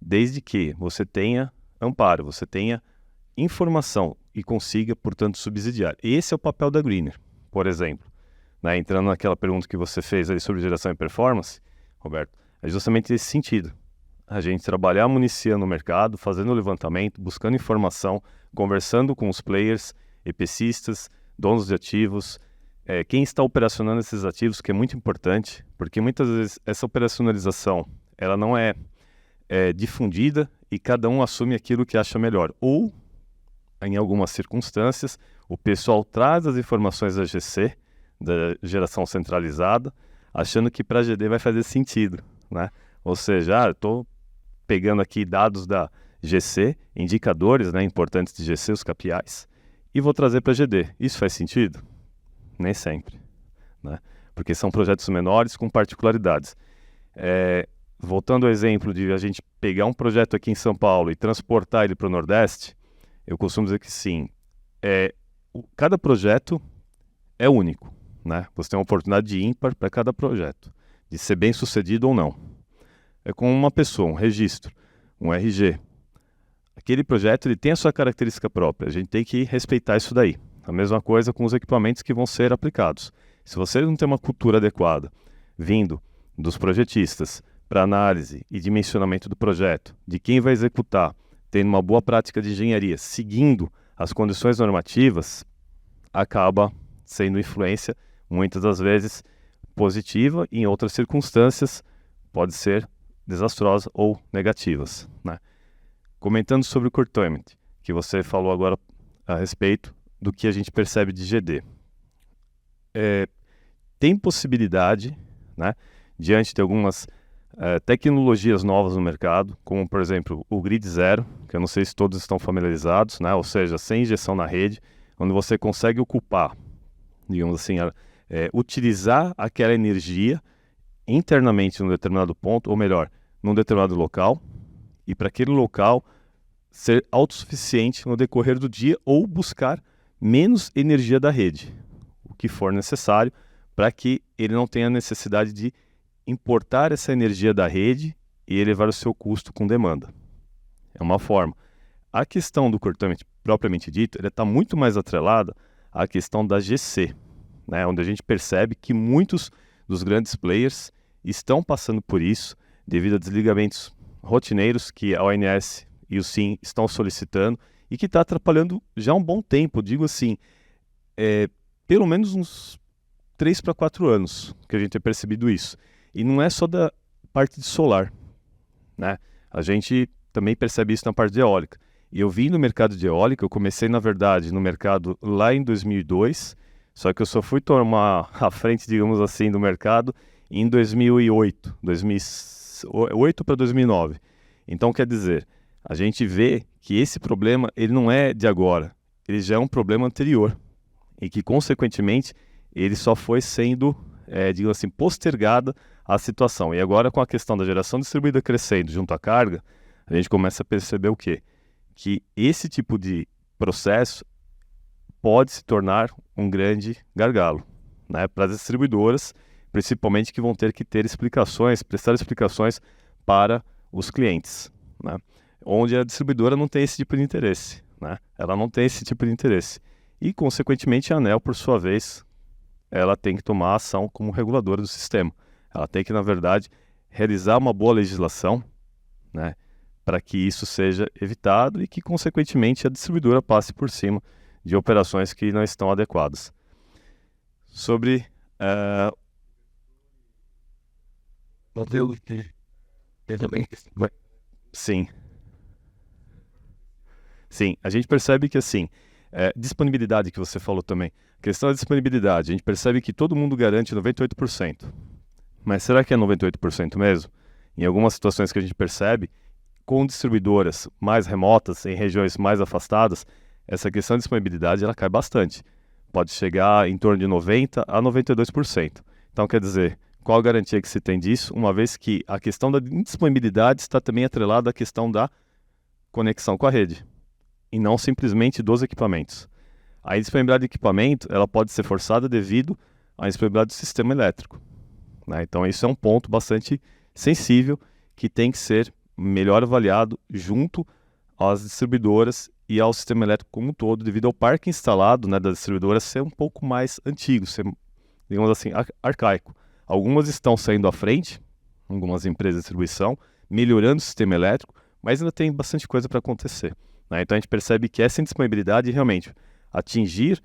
desde que você tenha amparo, você tenha informação e consiga, portanto, subsidiar. Esse é o papel da Greener, por exemplo. Né? Entrando naquela pergunta que você fez ali sobre geração e performance, Roberto, é justamente esse sentido. A gente trabalhar municiando o mercado, fazendo o levantamento, buscando informação, conversando com os players, EPCistas, donos de ativos, quem está operacionando esses ativos, que é muito importante, porque muitas vezes essa operacionalização ela não é difundida e cada um assume aquilo que acha melhor. Ou, em algumas circunstâncias, o pessoal traz as informações da GC, da geração centralizada, achando que para a GD vai fazer sentido, né? Ou seja, estou pegando aqui dados da GC, indicadores, né, importantes de GC, os KPIs, e vou trazer para a GD. Isso faz sentido? Nem sempre, né? Porque são projetos menores com particularidades. Voltando ao exemplo de a gente pegar um projeto aqui em São Paulo e transportar ele para o Nordeste, eu costumo dizer que sim, cada projeto é único, né? Você tem uma oportunidade de ímpar para cada projeto, de ser bem sucedido ou não. É como uma pessoa, um registro, um RG. Aquele projeto ele tem a sua característica própria, a gente tem que respeitar isso daí. A mesma coisa com os equipamentos que vão ser aplicados. Se você não tem uma cultura adequada, vindo dos projetistas para análise e dimensionamento do projeto, de quem vai executar, tendo uma boa prática de engenharia, seguindo as condições normativas, acaba sendo influência, muitas das vezes, positiva e em outras circunstâncias pode ser desastrosa ou negativas, né? Comentando sobre o curtailment, que você falou agora a respeito do que a gente percebe de GD. Tem possibilidade, né, diante de algumas tecnologias novas no mercado, como por exemplo o Grid Zero, que eu não sei se todos estão familiarizados, né, ou seja, sem injeção na rede, onde você consegue ocupar, digamos assim, utilizar aquela energia internamente num determinado ponto, ou melhor, num determinado local, e para aquele local ser autossuficiente no decorrer do dia ou buscar menos energia da rede, o que for necessário para que ele não tenha necessidade de importar essa energia da rede e elevar o seu custo com demanda. É uma forma. A questão do curtailment propriamente dito, ele está muito mais atrelada à questão da GC, né, onde a gente percebe que muitos dos grandes players estão passando por isso devido a desligamentos rotineiros que a ONS e o SIM estão solicitando e que está atrapalhando já há um bom tempo, digo assim, pelo menos uns 3 para 4 anos que a gente tem percebido isso. E não é só da parte de solar, né? A gente também percebe isso na parte de eólica. E eu vim no mercado de eólica, eu comecei, na verdade, no mercado lá em 2002, só que eu só fui tomar a frente, digamos assim, do mercado em 2008 para 2009. Então, quer dizer, a gente vê que esse problema ele não é de agora, ele já é um problema anterior e que, consequentemente, ele só foi sendo, digamos assim, postergada a situação. E agora, com a questão da geração distribuída crescendo junto à carga, a gente começa a perceber o quê? Que esse tipo de processo pode se tornar um grande gargalo, né, para as distribuidoras, principalmente que vão ter que ter explicações, prestar explicações para os clientes, né, onde a distribuidora não tem esse tipo de interesse, né, ela não tem esse tipo de interesse. E, consequentemente, a ANEEL, por sua vez, ela tem que tomar ação como reguladora do sistema. Ela tem que, na verdade, realizar uma boa legislação, né, para que isso seja evitado e que, consequentemente, a distribuidora passe por cima de operações que não estão adequadas. Sobre sim. Sim, a gente percebe que, assim, disponibilidade que você falou também. A questão da disponibilidade, a gente percebe que todo mundo garante 98%. Mas será que é 98% mesmo? Em algumas situações que a gente percebe, com distribuidoras mais remotas, em regiões mais afastadas, essa questão de disponibilidade ela cai bastante. Pode chegar em torno de 90% a 92%. Então, quer dizer, qual a garantia que se tem disso, uma vez que a questão da indisponibilidade está também atrelada à questão da conexão com a rede, e não simplesmente dos equipamentos. A indisponibilidade de equipamento ela pode ser forçada devido à indisponibilidade do sistema elétrico, né? Então, isso é um ponto bastante sensível que tem que ser melhor avaliado junto às distribuidoras e ao sistema elétrico como um todo, devido ao parque instalado, né, das distribuidoras ser um pouco mais antigo, ser, digamos assim, arcaico. Algumas estão saindo à frente, algumas empresas de distribuição, melhorando o sistema elétrico, mas ainda tem bastante coisa para acontecer, né? Então a gente percebe que essa indisponibilidade realmente atingir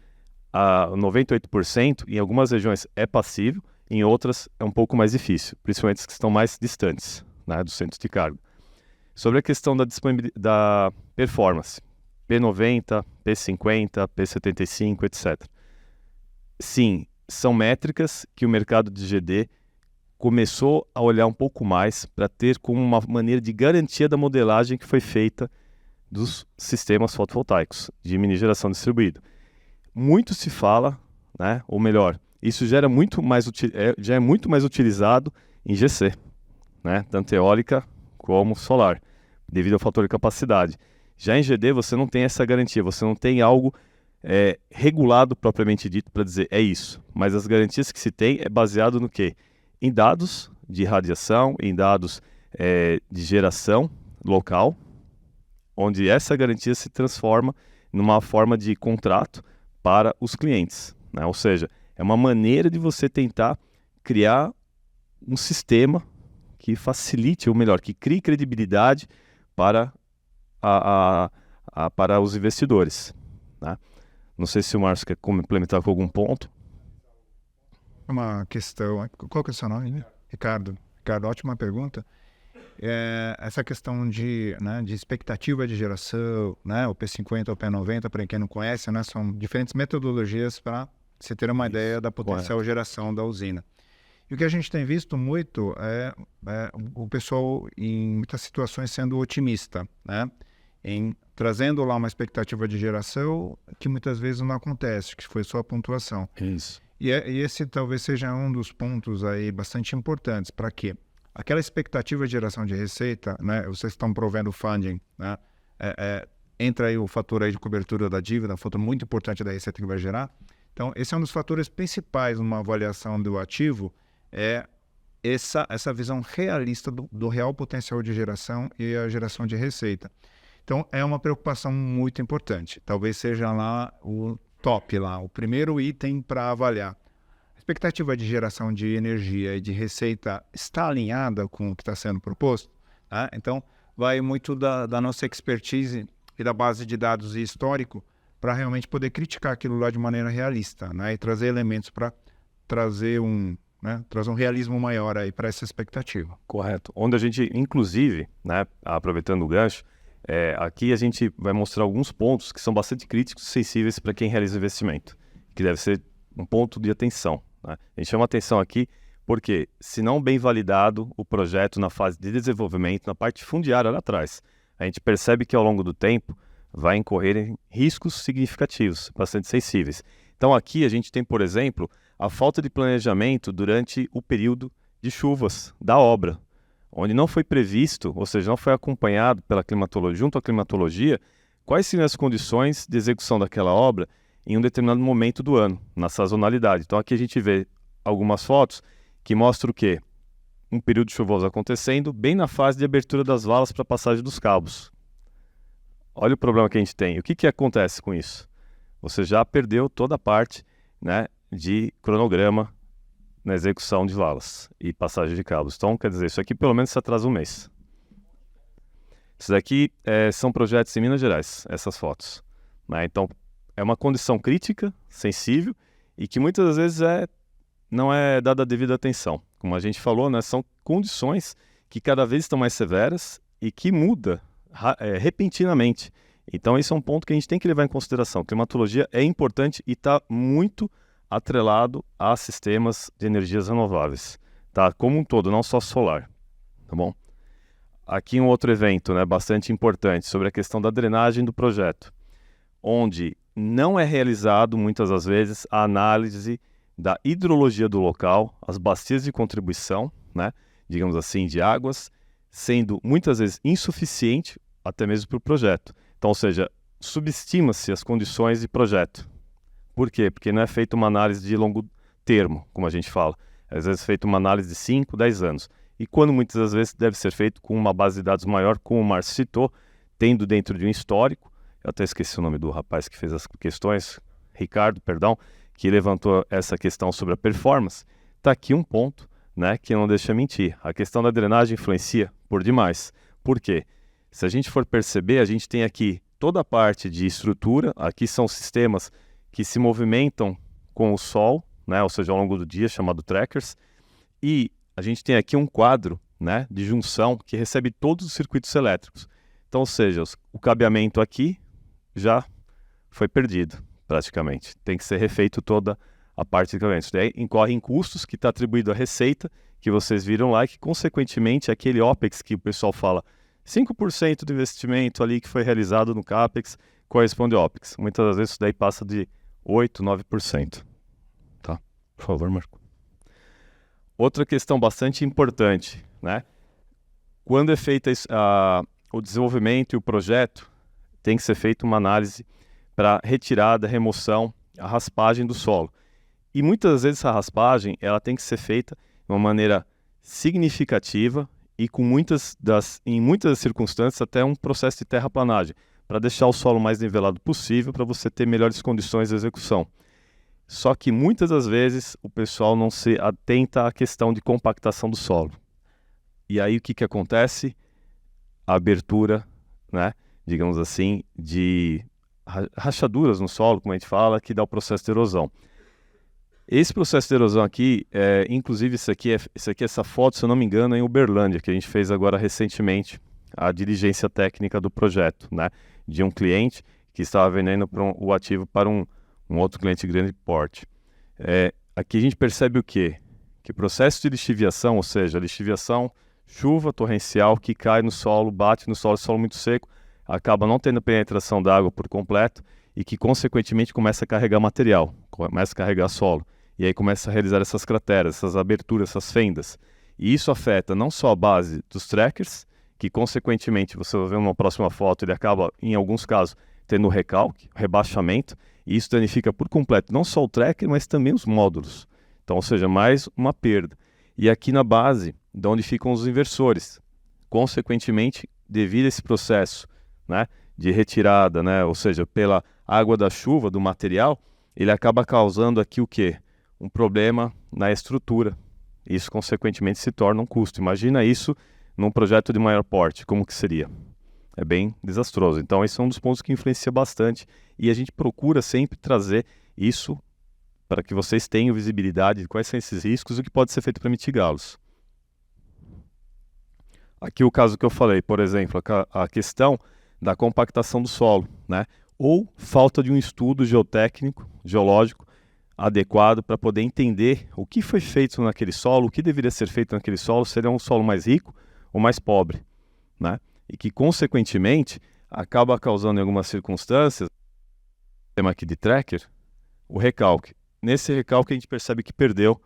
a 98% em algumas regiões é passível, em outras é um pouco mais difícil, principalmente as que estão mais distantes, né, dos centros de carga. Sobre a questão da performance, P90, P50, P75, etc. Sim, são métricas que o mercado de GD começou a olhar um pouco mais para ter como uma maneira de garantia da modelagem que foi feita dos sistemas fotovoltaicos de mini geração distribuída. Muito se fala, né, ou melhor, isso já é muito mais utilizado em GC, né, tanto eólica como solar, devido ao fator de capacidade. Já em GD você não tem essa garantia, você não tem algo regulado propriamente dito para dizer é isso, mas as garantias que se tem é baseado no quê? Em dados de radiação, em dados de geração local, onde essa garantia se transforma numa forma de contrato para os clientes, né? Ou seja, é uma maneira de você tentar criar um sistema que facilite, ou melhor, que crie credibilidade para, para os investidores, né? Não sei se o Márcio quer complementar com algum ponto. Uma questão, qual que é o seu nome? Ricardo. Ricardo, ótima pergunta. Essa questão de expectativa de geração, né, o P50 ou o P90, para quem não conhece, né, são diferentes metodologias para você ter uma ideia da potencial geração da usina. E o que a gente tem visto muito é o pessoal, em muitas situações, sendo otimista, né, em trazendo lá uma expectativa de geração que muitas vezes não acontece, que foi só a pontuação. Isso. E esse talvez seja um dos pontos aí bastante importantes. Para quê? Aquela expectativa de geração de receita, né, vocês estão provendo funding, né, entra aí o fator aí de cobertura da dívida, um fator muito importante da receita que vai gerar. Então, esse é um dos fatores principais numa avaliação do ativo, essa visão realista do real potencial de geração e a geração de receita. Então, é uma preocupação muito importante. Talvez seja lá o top, lá, o primeiro item para avaliar. A expectativa de geração de energia e de receita está alinhada com o que está sendo proposto? Tá? Então, vai muito da nossa expertise e da base de dados e histórico para realmente poder criticar aquilo lá de maneira realista, né? E trazer elementos para trazer né? Traz um realismo maior aí para essa expectativa. Correto. Onde a gente, inclusive, né, aproveitando o gancho, aqui a gente vai mostrar alguns pontos que são bastante críticos e sensíveis para quem realiza investimento, que deve ser um ponto de atenção, né? A gente chama atenção aqui porque, se não bem validado o projeto na fase de desenvolvimento, na parte fundiária lá atrás, a gente percebe que ao longo do tempo vai incorrer em riscos significativos, bastante sensíveis. Então aqui a gente tem, por exemplo, a falta de planejamento durante o período de chuvas da obra, onde não foi previsto, ou seja, não foi acompanhado pela climatologia, junto à climatologia, quais seriam as condições de execução daquela obra em um determinado momento do ano, na sazonalidade. Então aqui a gente vê algumas fotos que mostram o quê? Um período chuvoso acontecendo bem na fase de abertura das valas para a passagem dos cabos. Olha o problema que a gente tem. O que acontece com isso? Você já perdeu toda a parte, né, de cronograma na execução de valas e passagem de cabos. Então, quer dizer, isso aqui pelo menos se atrasa um mês. Isso daqui são projetos em Minas Gerais, essas fotos, né? Então, é uma condição crítica, sensível, e que muitas das vezes não é dada a devida atenção. Como a gente falou, né, são condições que cada vez estão mais severas e que muda repentinamente. Então, esse é um ponto que a gente tem que levar em consideração. Climatologia é importante e está muito atrelado a sistemas de energias renováveis, tá? Como um todo, não só solar, tá bom? Aqui um outro evento, né, bastante importante sobre a questão da drenagem do projeto, onde não é realizado, muitas das vezes, a análise da hidrologia do local, as bacias de contribuição, né, digamos assim, de águas, sendo muitas vezes insuficiente até mesmo para o projeto. Então, ou seja, subestima-se as condições de projeto. Por quê? Porque não é feita uma análise de longo termo, como a gente fala. Às vezes é feita uma análise de 5, 10 anos. E quando muitas das vezes deve ser feito com uma base de dados maior, como o Márcio citou, tendo dentro de um histórico. Eu até esqueci o nome do rapaz que fez as questões, Ricardo, perdão, que levantou essa questão sobre a performance. Está aqui um ponto, né, que não deixa mentir. A questão da drenagem influencia por demais. Por quê? Se a gente for perceber, a gente tem aqui toda a parte de estrutura, aqui são sistemas que se movimentam com o sol, né, ou seja, ao longo do dia, chamado trackers, e a gente tem aqui um quadro, né, de junção que recebe todos os circuitos elétricos. Então, ou seja, o cabeamento aqui já foi perdido, praticamente. Tem que ser refeito toda a parte de cabeamento. Isso daí incorre em custos que está atribuído à receita, que vocês viram lá, e que, consequentemente, aquele OPEX que o pessoal fala, 5% do investimento ali que foi realizado no CAPEX corresponde ao OPEX. Muitas das vezes isso daí passa de 8%, 9%. Tá? Por favor, Marco. Outra questão bastante importante, né? Quando é feito o desenvolvimento e o projeto, tem que ser feita uma análise para retirada, remoção, a raspagem do solo. E muitas vezes essa raspagem ela tem que ser feita de uma maneira significativa e em muitas circunstâncias até um processo de terraplanagem, para deixar o solo mais nivelado possível para você ter melhores condições de execução. Só que muitas das vezes o pessoal não se atenta à questão de compactação do solo. E aí o que acontece? A abertura, né, digamos assim, de rachaduras no solo, como a gente fala, que dá o processo de erosão. Esse processo de erosão aqui, inclusive essa foto, se eu não me engano, é em Uberlândia, que a gente fez agora recentemente, a diligência técnica do projeto, né, de um cliente que estava vendendo o ativo para um outro cliente de grande porte. Aqui a gente percebe o quê? Que o processo de lixiviação, ou seja, a lixiviação, chuva torrencial que cai no solo, bate no solo muito seco, acaba não tendo penetração da água por completo e que, consequentemente, começa a carregar material, começa a carregar solo. E aí começa a realizar essas crateras, essas aberturas, essas fendas. E isso afeta não só a base dos trackers, que, consequentemente, você vai ver numa próxima foto, ele acaba, em alguns casos, tendo recalque, rebaixamento, e isso danifica por completo não só o tracker, mas também os módulos. Então, ou seja, mais uma perda. E aqui na base, de onde ficam os inversores. Consequentemente, devido a esse processo, né, de retirada, né, ou seja, pela água da chuva do material, ele acaba causando aqui o quê? Um problema na estrutura. Isso, consequentemente, se torna um custo. Imagina isso num projeto de maior porte, como que seria? É bem desastroso. Então, esse é um dos pontos que influencia bastante e a gente procura sempre trazer isso para que vocês tenham visibilidade de quais são esses riscos e o que pode ser feito para mitigá-los. Aqui o caso que eu falei, por exemplo, a questão da compactação do solo, né? Ou falta de um estudo geotécnico, geológico, adequado para poder entender o que foi feito naquele solo, o que deveria ser feito naquele solo, seria um solo mais rico ou mais pobre, né? E que, consequentemente, acaba causando em algumas circunstâncias, tema aqui de tracker, o recalque. Nesse recalque a gente percebe que perdeu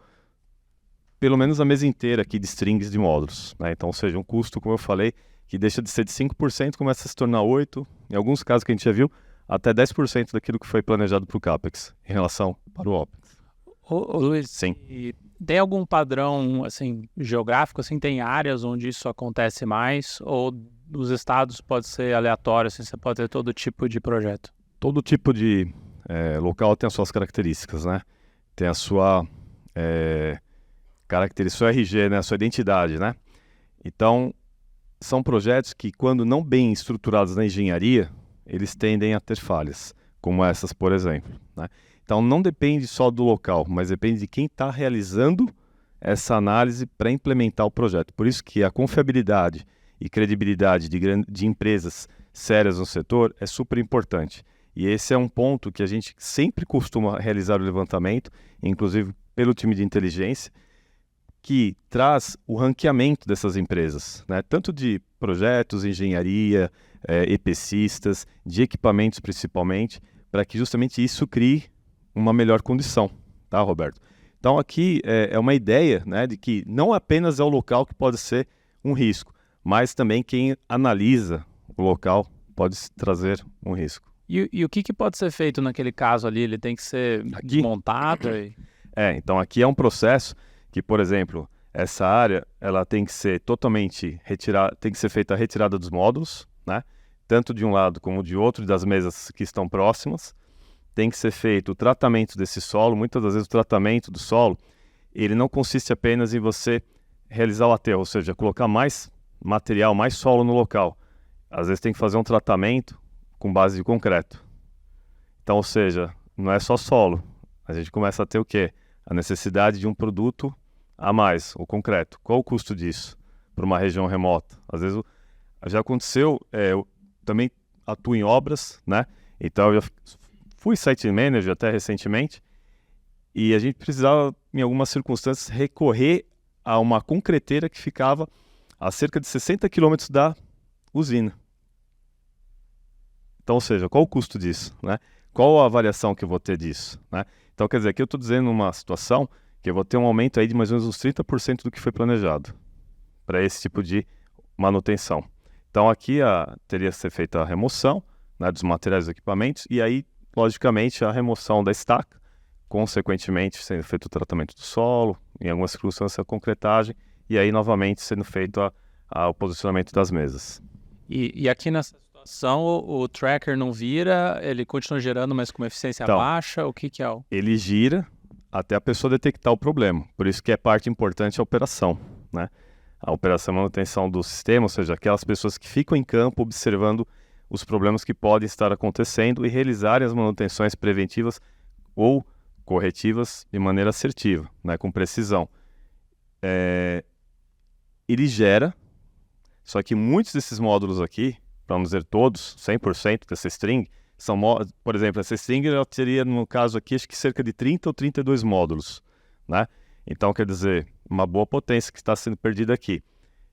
pelo menos a mesa inteira aqui de strings de módulos, né? Então, ou seja, um custo, como eu falei, que deixa de ser de 5%, começa a se tornar 8%, em alguns casos que a gente já viu, até 10% daquilo que foi planejado para o CAPEX, em relação para o OPEX. Ô, Luiz, Sim. e tem algum padrão assim, geográfico? Assim, tem áreas onde isso acontece mais? Ou dos estados pode ser aleatório? Assim, você pode ter todo tipo de projeto? Todo tipo de local tem as suas características, né? Tem a sua característica, sua RG, né? A sua identidade, né? Então, são projetos que, quando não bem estruturados na engenharia, eles tendem a ter falhas, como essas, por exemplo, né? Então, não depende só do local, mas depende de quem está realizando essa análise para implementar o projeto. Por isso que a confiabilidade e credibilidade de empresas sérias no setor é super importante. E esse é um ponto que a gente sempre costuma realizar o levantamento, inclusive pelo time de inteligência, que traz o ranqueamento dessas empresas, né? Tanto de projetos, engenharia, EPCistas, de equipamentos principalmente, para que justamente isso crie uma melhor condição, tá, Roberto? Então aqui é uma ideia, né, de que não apenas é o local que pode ser um risco, mas também quem analisa o local pode trazer um risco. E o que pode ser feito naquele caso ali? Ele tem que ser desmontado? Então aqui é um processo que, por exemplo, essa área ela tem que ser totalmente retirada, tem que ser feita a retirada dos módulos, né? Tanto de um lado como de outro, das mesas que estão próximas. Tem que ser feito o tratamento desse solo. Muitas das vezes o tratamento do solo, ele não consiste apenas em você realizar o aterro, ou seja, colocar mais material, mais solo no local. Às vezes tem que fazer um tratamento com base de concreto. Então, ou seja, não é só solo. A gente começa a ter o quê? A necessidade de um produto a mais, o concreto. Qual o custo disso para uma região remota? Às vezes já aconteceu, eu também atuo em obras, né? Então eu já fui site manager até recentemente e a gente precisava, em algumas circunstâncias, recorrer a uma concreteira que ficava a cerca de 60 quilômetros da usina. Então, ou seja, qual o custo disso, né? Qual a avaliação que eu vou ter disso, né? Então, quer dizer, aqui eu estou dizendo uma situação que eu vou ter um aumento aí de mais ou menos uns 30% do que foi planejado para esse tipo de manutenção. Então, aqui teria que ser feita a remoção, né, dos materiais e equipamentos e aí, logicamente, a remoção da estaca, consequentemente, sendo feito o tratamento do solo, em algumas circunstâncias, a concretagem e aí, novamente, sendo feito o posicionamento das mesas. E aqui nessa situação, o tracker não vira, ele continua gerando, mas com uma eficiência baixa? O que é o... Ele gira até a pessoa detectar o problema. Por isso que é parte importante a operação, né? A operação e manutenção do sistema, ou seja, aquelas pessoas que ficam em campo observando os problemas que podem estar acontecendo e realizarem as manutenções preventivas ou corretivas de maneira assertiva, né? Com precisão. Ele gera, só que muitos desses módulos aqui, para não dizer todos, 100% dessa string, são, por exemplo, essa string ela teria, no caso aqui, acho que cerca de 30 ou 32 módulos, né? Então, quer dizer, uma boa potência que está sendo perdida aqui.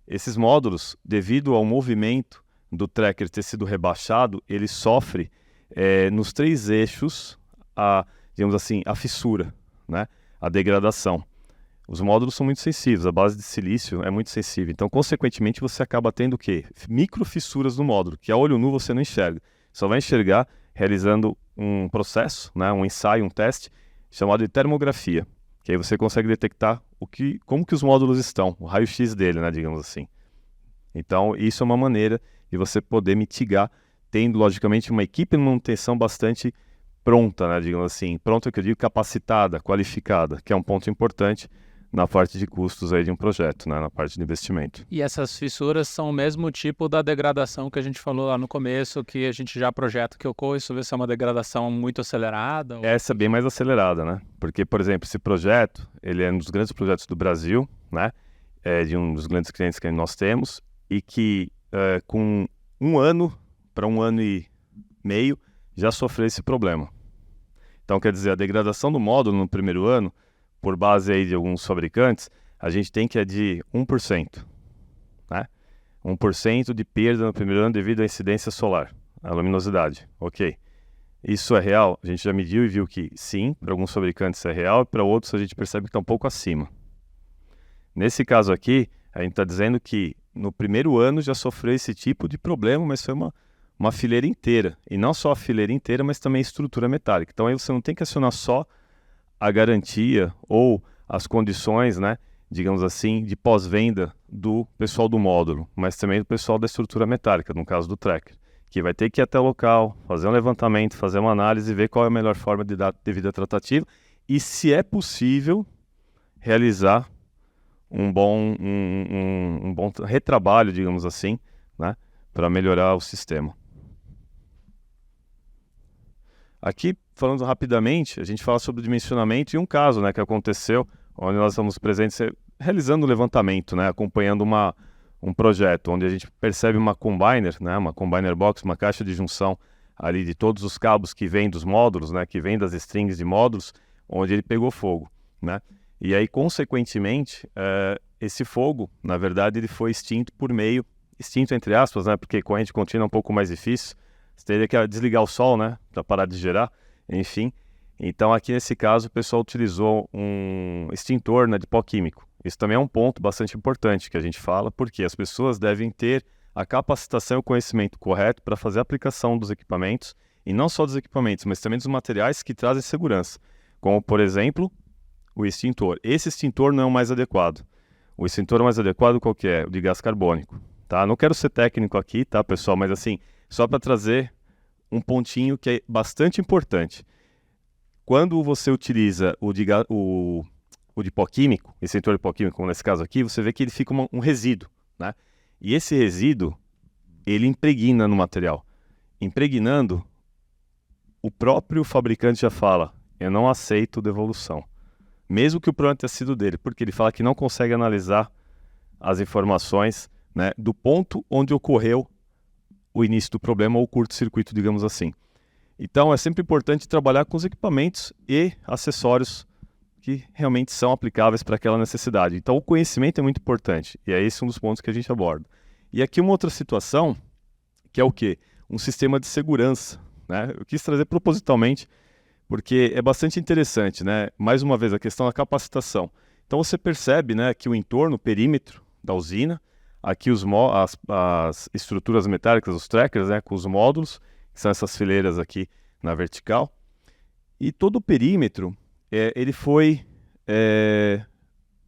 Esses módulos, devido ao movimento do tracker ter sido rebaixado, ele sofre nos 3 eixos, digamos assim, a fissura, né? A degradação. Os módulos são muito sensíveis, a base de silício é muito sensível. Então, consequentemente, você acaba tendo o quê? Microfissuras no módulo, que a olho nu você não enxerga. Só vai enxergar realizando um processo, né, um ensaio, um teste, chamado de termografia, que aí você consegue detectar como que os módulos estão, o raio-x dele, né, digamos assim. Então, isso é uma maneira de você poder mitigar, tendo, logicamente, uma equipe de manutenção bastante pronta, né, digamos assim. Pronta, que eu digo, capacitada, qualificada, que é um ponto importante na parte de custos aí de um projeto, né, na parte de investimento. E essas fissuras são o mesmo tipo da degradação que a gente falou lá no começo, que a gente já projeta que ocorre, isso vai ser uma degradação muito acelerada? Ou... Essa é bem mais acelerada, né? Porque, por exemplo, esse projeto, ele é um dos grandes projetos do Brasil, né? É de um dos grandes clientes que nós temos e que com 1 ano para 1 ano e meio já sofreu esse problema. Então, quer dizer, a degradação do módulo no primeiro ano, por base aí de alguns fabricantes, a gente tem que é de 1%, né? 1% de perda no primeiro ano devido à incidência solar, à luminosidade, ok. Isso é real? A gente já mediu e viu que sim, para alguns fabricantes é real, e para outros a gente percebe que está um pouco acima. Nesse caso aqui, a gente está dizendo que no primeiro ano já sofreu esse tipo de problema, mas foi uma fileira inteira. E não só a fileira inteira, mas também a estrutura metálica. Então aí você não tem que acionar só a garantia ou as condições, né, digamos assim, de pós-venda do pessoal do módulo, mas também do pessoal da estrutura metálica, no caso do tracker, que vai ter que ir até o local, fazer um levantamento, fazer uma análise, ver qual é a melhor forma de dar devida tratativa e, se é possível, realizar um bom retrabalho, digamos assim, né, para melhorar o sistema. Aqui, falando rapidamente, a gente fala sobre o dimensionamento e um caso, né, que aconteceu, onde nós estamos presentes realizando o levantamento, né, acompanhando um projeto, onde a gente percebe uma combiner, né, uma combiner box, uma caixa de junção ali de todos os cabos que vêm dos módulos, né, que vêm das strings de módulos, onde ele pegou fogo, né. E aí, consequentemente, esse fogo, na verdade, ele foi extinto extinto entre aspas, né, porque corrente contínua é um pouco mais difícil. Você teria que desligar o sol, né, para parar de gerar, enfim. Então, aqui nesse caso, o pessoal utilizou um extintor, né, de pó químico. Isso também é um ponto bastante importante que a gente fala, porque as pessoas devem ter a capacitação e o conhecimento correto para fazer a aplicação dos equipamentos, e não só dos equipamentos, mas também dos materiais que trazem segurança, como, por exemplo, o extintor. Esse extintor não é o mais adequado. O extintor mais adequado qual que é? O de gás carbônico. Tá? Não quero ser técnico aqui, tá, pessoal? Mas assim, só para trazer um pontinho que é bastante importante. Quando você utiliza o de pó químico, extintor de pó químico, como nesse caso aqui, você vê que ele fica um resíduo, né? E esse resíduo, ele impregna no material. Impregnando, o próprio fabricante já fala, eu não aceito devolução. Mesmo que o problema tenha sido dele, porque ele fala que não consegue analisar as informações, né, do ponto onde ocorreu o início do problema ou o curto-circuito, digamos assim. Então, é sempre importante trabalhar com os equipamentos e acessórios que realmente são aplicáveis para aquela necessidade. Então, o conhecimento é muito importante, e é esse um dos pontos que a gente aborda. E aqui uma outra situação, que é o quê? Um sistema de segurança, né? Eu quis trazer propositalmente, porque é bastante interessante, né? Mais uma vez, a questão da capacitação. Então, você percebe, né, que o entorno, o perímetro da usina, aqui as estruturas metálicas, os trackers, né, com os módulos, que são essas fileiras aqui na vertical. E todo o perímetro, ele foi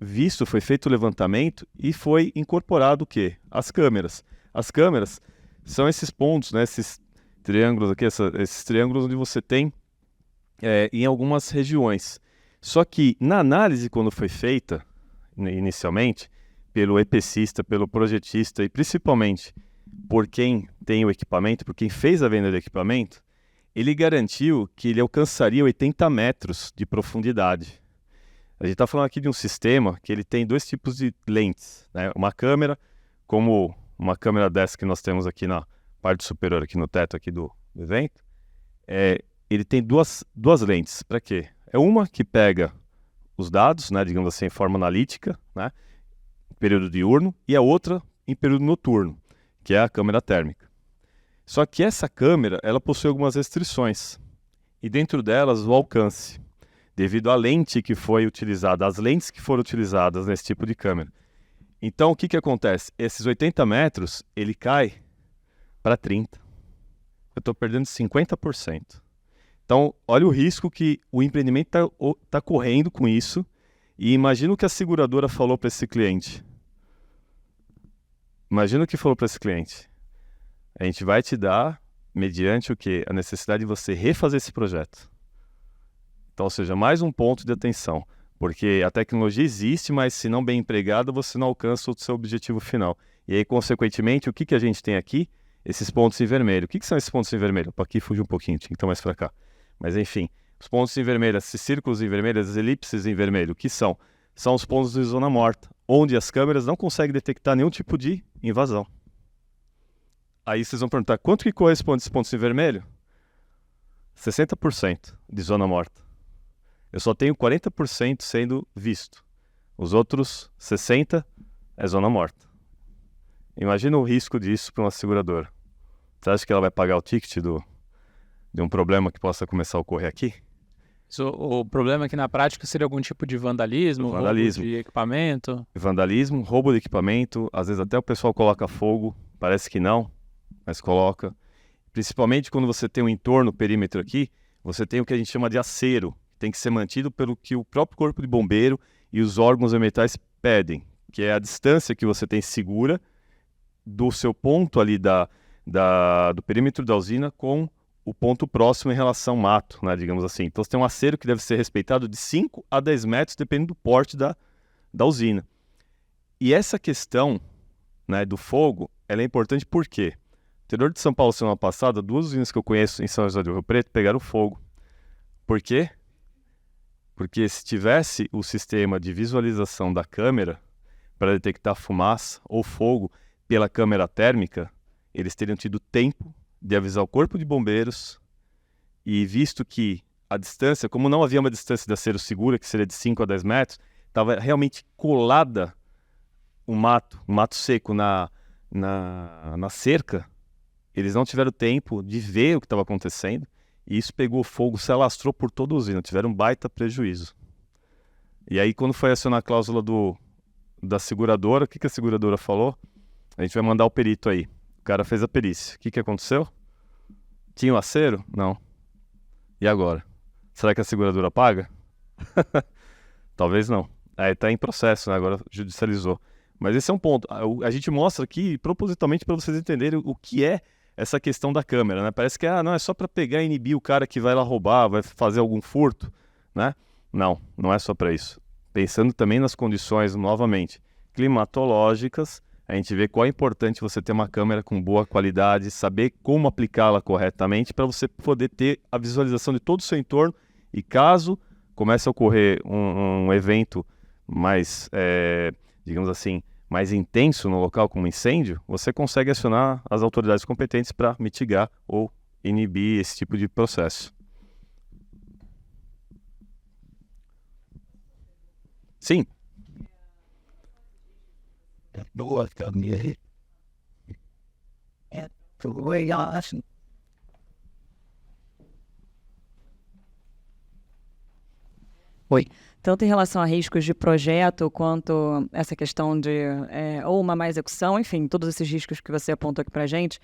visto, foi feito o levantamento e foi incorporado o quê? As câmeras. As câmeras são esses pontos, né, esses triângulos aqui, esses triângulos onde você tem em algumas regiões. Só que na análise, quando foi feita inicialmente, pelo EPCista, pelo projetista e principalmente por quem tem o equipamento, por quem fez a venda do equipamento, ele garantiu que ele alcançaria 80 metros de profundidade. A gente está falando aqui de um sistema que ele tem 2 tipos de lentes, né? Uma câmera, como uma câmera dessa que nós temos aqui na parte superior, aqui no teto aqui do evento, ele tem duas lentes. Para quê? É uma que pega os dados, né, digamos assim, em forma analítica, né, em período diurno, e a outra em período noturno, que é a câmera térmica. Só que essa câmera, ela possui algumas restrições, e dentro delas o alcance, devido à lente que foi utilizada, as lentes que foram utilizadas nesse tipo de câmera. Então, o que acontece? Esses 80 metros, ele cai para 30. Eu estou perdendo 50%. Então, olha o risco que o empreendimento está correndo com isso. E imagina o que a seguradora falou para esse cliente. Imagina o que falou para esse cliente. A gente vai te dar, mediante o quê? A necessidade de você refazer esse projeto. Então, ou seja, mais um ponto de atenção. Porque a tecnologia existe, mas se não bem empregada, você não alcança o seu objetivo final. E aí, consequentemente, o que a gente tem aqui? Esses pontos em vermelho. O que são esses pontos em vermelho? Para aqui fugir um pouquinho, tinha que estar mais para cá. Mas enfim, os pontos em vermelho, esses círculos em vermelho, as elipses em vermelho, o que são? São os pontos de zona morta, onde as câmeras não conseguem detectar nenhum tipo de invasão. Aí vocês vão perguntar, quanto que corresponde esses pontos em vermelho? 60% de zona morta. Eu só tenho 40% sendo visto. Os outros 60% é zona morta. Imagina o risco disso para uma seguradora. Você acha que ela vai pagar o ticket de um problema que possa começar a ocorrer aqui? O problema é que na prática seria algum tipo de vandalismo, roubo de equipamento. Vandalismo, roubo de equipamento, às vezes até o pessoal coloca fogo, parece que não, mas coloca. Principalmente quando você tem um entorno, perímetro aqui, você tem o que a gente chama de acero, que tem que ser mantido pelo que o próprio corpo de bombeiro e os órgãos ambientais pedem, que é a distância que você tem segura do seu ponto ali do perímetro da usina com o ponto próximo em relação ao mato, né, digamos assim. Então você tem um acero que deve ser respeitado de 5 a 10 metros, dependendo do porte da usina. E essa questão, né, do fogo, ela é importante porque no interior de São Paulo, semana passada, 2 usinas que eu conheço em São José do Rio Preto pegaram fogo. Por quê? Porque se tivesse o sistema de visualização da câmera para detectar fumaça ou fogo pela câmera térmica, eles teriam tido tempo de avisar o corpo de bombeiros e visto que a distância, como não havia uma distância de acero segura, que seria de 5 a 10 metros, estava realmente colada um mato seco na cerca, eles não tiveram tempo de ver o que estava acontecendo e isso pegou fogo, se alastrou por toda a usina, tiveram um baita prejuízo. E aí quando foi acionar a cláusula da seguradora, o que a seguradora falou? A gente vai mandar o perito aí. O cara fez a perícia. O que aconteceu? Tinha o acero? Não. E agora? Será que a seguradora paga? Talvez não. Aí está em processo, né? Agora judicializou. Mas esse é um ponto. A gente mostra aqui propositalmente para vocês entenderem o que é essa questão da câmera, né? Parece que não é só para pegar e inibir o cara que vai lá roubar, vai fazer algum furto, né? Não, não é só para isso. Pensando também nas condições, novamente, climatológicas, a gente vê qual é importante você ter uma câmera com boa qualidade, saber como aplicá-la corretamente para você poder ter a visualização de todo o seu entorno e caso comece a ocorrer um evento mais, digamos assim, mais intenso no local como incêndio, você consegue acionar as autoridades competentes para mitigar ou inibir esse tipo de processo. Sim. Boa família. Oi. Tanto em relação a riscos de projeto, quanto essa questão de ou uma má execução, enfim, todos esses riscos que você apontou aqui para a gente,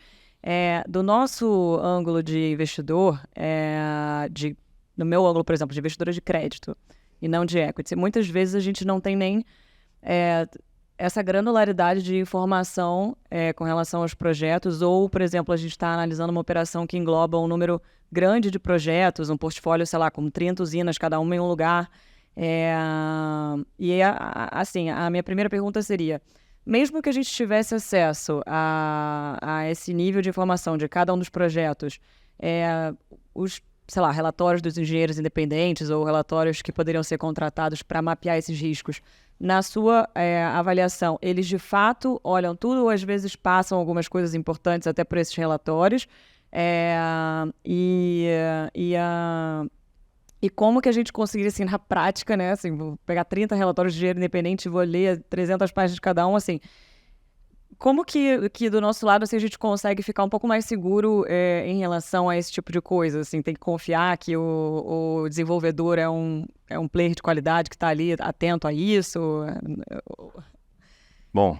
do nosso ângulo de investidor, no meu ângulo, por exemplo, de investidora de crédito e não de equity, muitas vezes a gente não tem nem essa granularidade de informação com relação aos projetos, ou, por exemplo, a gente está analisando uma operação que engloba um número grande de projetos, um portfólio, sei lá, com 30 usinas, cada uma em um lugar. Assim, a minha primeira pergunta seria, mesmo que a gente tivesse acesso a esse nível de informação de cada um dos projetos, os, sei lá, relatórios dos engenheiros independentes ou relatórios que poderiam ser contratados para mapear esses riscos, na sua avaliação, eles de fato olham tudo ou às vezes passam algumas coisas importantes até por esses relatórios? E como que a gente conseguiria, assim, na prática, né, assim, vou pegar 30 relatórios de engenheiro independente e vou ler 300 páginas de cada um, assim, como que do nosso lado, assim, a gente consegue ficar um pouco mais seguro em relação a esse tipo de coisa, assim, tem que confiar que o desenvolvedor é um player de qualidade que está ali atento a isso? Bom,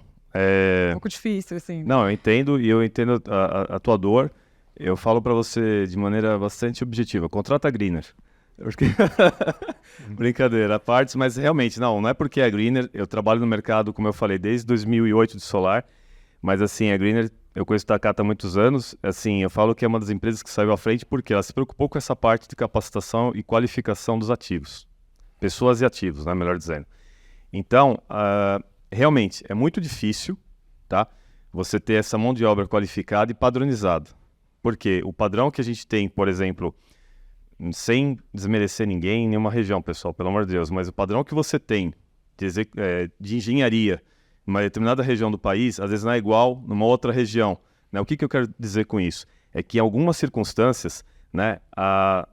um pouco difícil, assim. Não, eu entendo e eu entendo a tua dor. Eu falo para você de maneira bastante objetiva, contrata a Greener. Brincadeira, à parte, mas realmente, não é porque é a Greener, eu trabalho no mercado, como eu falei, desde 2008 de solar, mas assim, a Greener, eu conheço o Takata há muitos anos, assim, eu falo que é uma das empresas que saiu à frente porque ela se preocupou com essa parte de capacitação e qualificação dos ativos. pessoas e ativos, né, melhor dizendo. Então, realmente, é muito difícil, tá, você ter essa mão de obra qualificada e padronizada. Porque o padrão que a gente tem, por exemplo, sem desmerecer ninguém em nenhuma região, pessoal, pelo amor de Deus, mas o padrão que você tem de engenharia em uma determinada região do país, às vezes não é igual numa outra região. Né? O que eu quero dizer com isso? É que em algumas circunstâncias, né,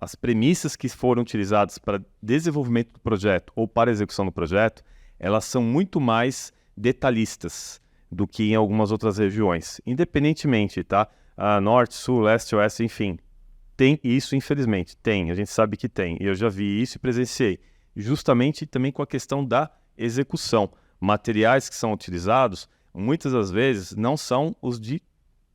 as premissas que foram utilizadas para desenvolvimento do projeto ou para execução do projeto, elas são muito mais detalhistas do que em algumas outras regiões. Independentemente, tá? Norte, Sul, Leste, Oeste, enfim. Tem isso, infelizmente. Tem, a gente sabe que tem. E eu já vi isso e presenciei. Justamente também com a questão da execução. Materiais que são utilizados, muitas das vezes, não são os de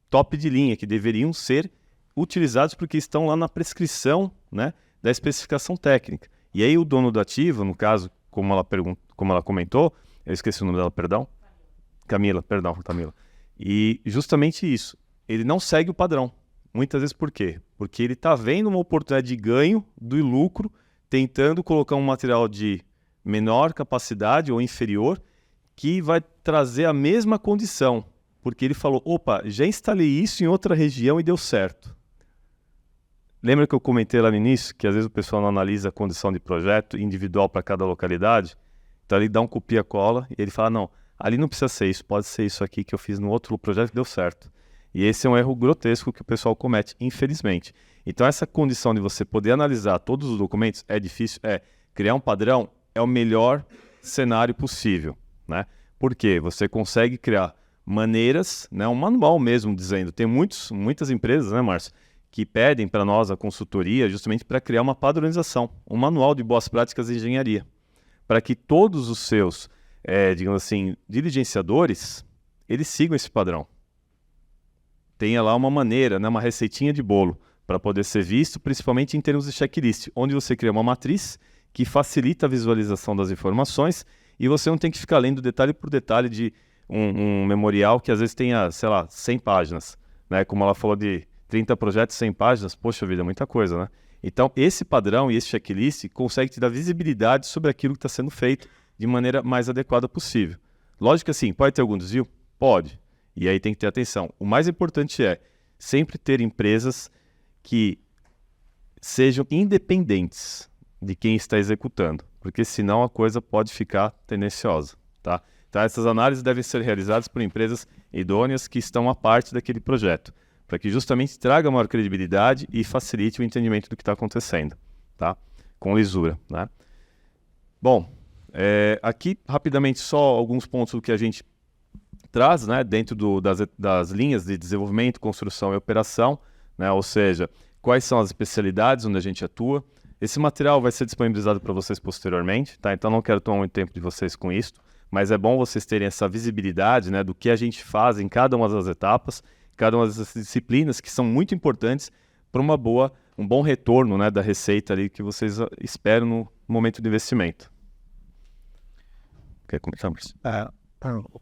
top de linha, que deveriam ser utilizados porque estão lá na prescrição, né, da especificação técnica. E aí o dono do ativo, no caso, como ela comentou, eu esqueci o nome dela, perdão. Camila. E justamente isso, ele não segue o padrão. Muitas vezes por quê? Porque ele está vendo uma oportunidade de ganho do lucro, tentando colocar um material de menor capacidade ou inferior, que vai trazer a mesma condição. Porque ele falou, opa, já instalei isso em outra região e deu certo. Lembra que eu comentei lá no início que às vezes o pessoal não analisa a condição de projeto individual para cada localidade? Então ele dá um copia-cola e ele fala, não, ali não precisa ser isso, pode ser isso aqui que eu fiz no outro projeto que deu certo. E esse é um erro grotesco que o pessoal comete, infelizmente. Então essa condição de você poder analisar todos os documentos é difícil, criar um padrão é o melhor cenário possível, né? Porque você consegue criar maneiras, né, um manual mesmo dizendo, tem muitas empresas, né, Márcio, que pedem para nós a consultoria justamente para criar uma padronização, um manual de boas práticas de engenharia, para que todos os seus, digamos assim, diligenciadores, eles sigam esse padrão. Tenha lá uma maneira, né, uma receitinha de bolo, para poder ser visto, principalmente em termos de checklist, onde você cria uma matriz que facilita a visualização das informações e você não tem que ficar lendo detalhe por detalhe de um memorial que às vezes tenha, sei lá, 100 páginas, né? Como ela falou de 30 projetos, 100 páginas, poxa vida, é muita coisa, né? Então, esse padrão e esse checklist consegue te dar visibilidade sobre aquilo que está sendo feito de maneira mais adequada possível. Lógico que assim, pode ter algum desvio? Pode. E aí tem que ter atenção. O mais importante é sempre ter empresas que sejam independentes de quem está executando, porque senão a coisa pode ficar tendenciosa, tá? Então essas análises devem ser realizadas por empresas idôneas que estão à parte daquele projeto, para que justamente traga maior credibilidade e facilite o entendimento do que está acontecendo, tá? Com lisura, né? Bom, aqui rapidamente só alguns pontos do que a gente traz, né, dentro das linhas de desenvolvimento, construção e operação, né, ou seja, quais são as especialidades onde a gente atua. Esse material vai ser disponibilizado para vocês posteriormente, tá? Então não quero tomar muito tempo de vocês com isso, mas é bom vocês terem essa visibilidade, né, do que a gente faz em cada uma das etapas, cada uma dessas disciplinas que são muito importantes para um bom retorno, né, da receita ali que vocês esperam no momento de investimento. Quer comentar, Márcio?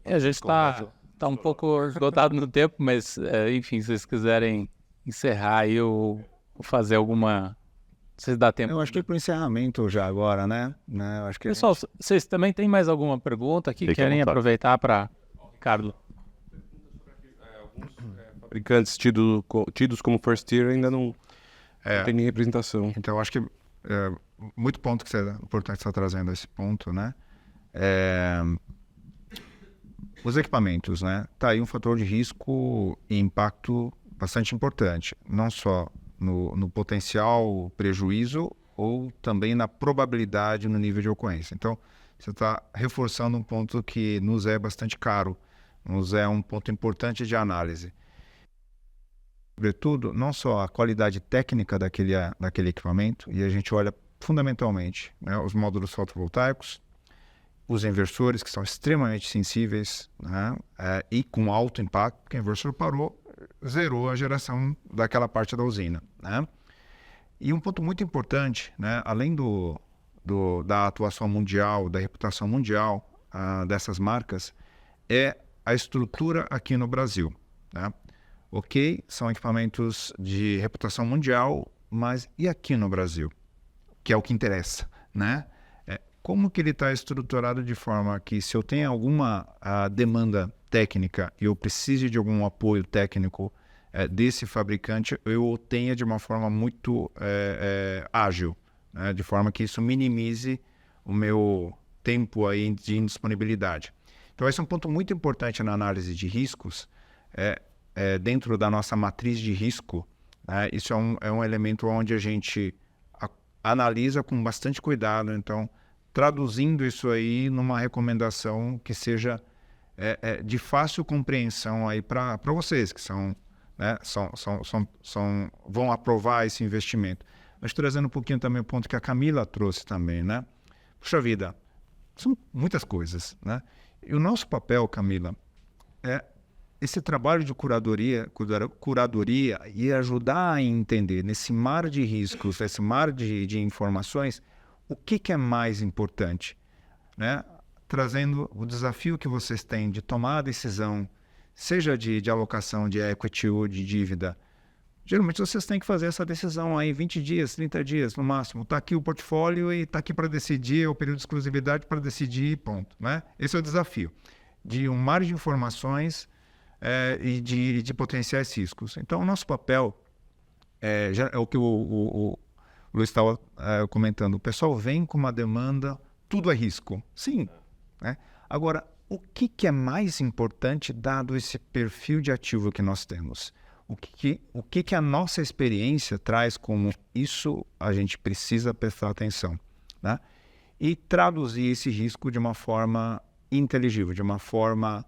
A gente está um pouco esgotado no tempo, mas, enfim, se vocês quiserem encerrar aí ou fazer alguma... Vocês dá tempo. Eu acho que é para o encerramento já agora, né? Eu acho que Pessoal, vocês também têm mais alguma pergunta aqui? Fique à Querem vontade. aproveitar para... Ricardo. Fabricantes tidos como first tier ainda não tem nem representação. Então, eu acho que muito ponto que você é importante estar trazendo esse ponto, né? Os equipamentos, né? Tá aí um fator de risco e impacto bastante importante, não só no potencial prejuízo ou também na probabilidade no nível de ocorrência. Então, você está reforçando um ponto que nos é bastante caro, nos é um ponto importante de análise. Sobretudo, não só a qualidade técnica daquele equipamento, e a gente olha fundamentalmente, né, os módulos fotovoltaicos, os inversores que são extremamente sensíveis, né, e com alto impacto, porque o inversor parou, zerou a geração daquela parte da usina, né? E um ponto muito importante, né, além da atuação mundial, da reputação mundial dessas marcas, é a estrutura aqui no Brasil, né? Ok, são equipamentos de reputação mundial, mas e aqui no Brasil? Que é o que interessa, né? como que ele está estruturado de forma que se eu tenho alguma demanda técnica e eu preciso de algum apoio técnico desse fabricante, eu o tenha de uma forma muito ágil, né? De forma que isso minimize o meu tempo aí de indisponibilidade. Então esse é um ponto muito importante na análise de riscos, dentro da nossa matriz de risco, né? Isso é um elemento onde a gente analisa com bastante cuidado, então traduzindo isso aí numa recomendação que seja de fácil compreensão aí para vocês que são, né, vão aprovar esse investimento. Mas trazendo um pouquinho também o ponto que a Camila trouxe também, né? Puxa vida, são muitas coisas, né? E o nosso papel, Camila, é esse trabalho de curadoria e ajudar a entender nesse mar de riscos, esse mar de informações, o que é mais importante, né? Trazendo o desafio que vocês têm de tomar a decisão, seja de alocação de equity ou de dívida. Geralmente vocês têm que fazer essa decisão aí 20 dias, 30 dias no máximo. Está aqui o portfólio e está aqui para decidir, é o período de exclusividade para decidir, ponto, né? Esse é o desafio, de um mar de informações e de potenciais riscos. Então, o nosso papel é o que o Luiz estava comentando. O pessoal vem com uma demanda, tudo é risco. Sim, né? Agora, o que é mais importante dado esse perfil de ativo que nós temos? O que a nossa experiência traz como isso a gente precisa prestar atenção, né? E traduzir esse risco de uma forma inteligível, de uma forma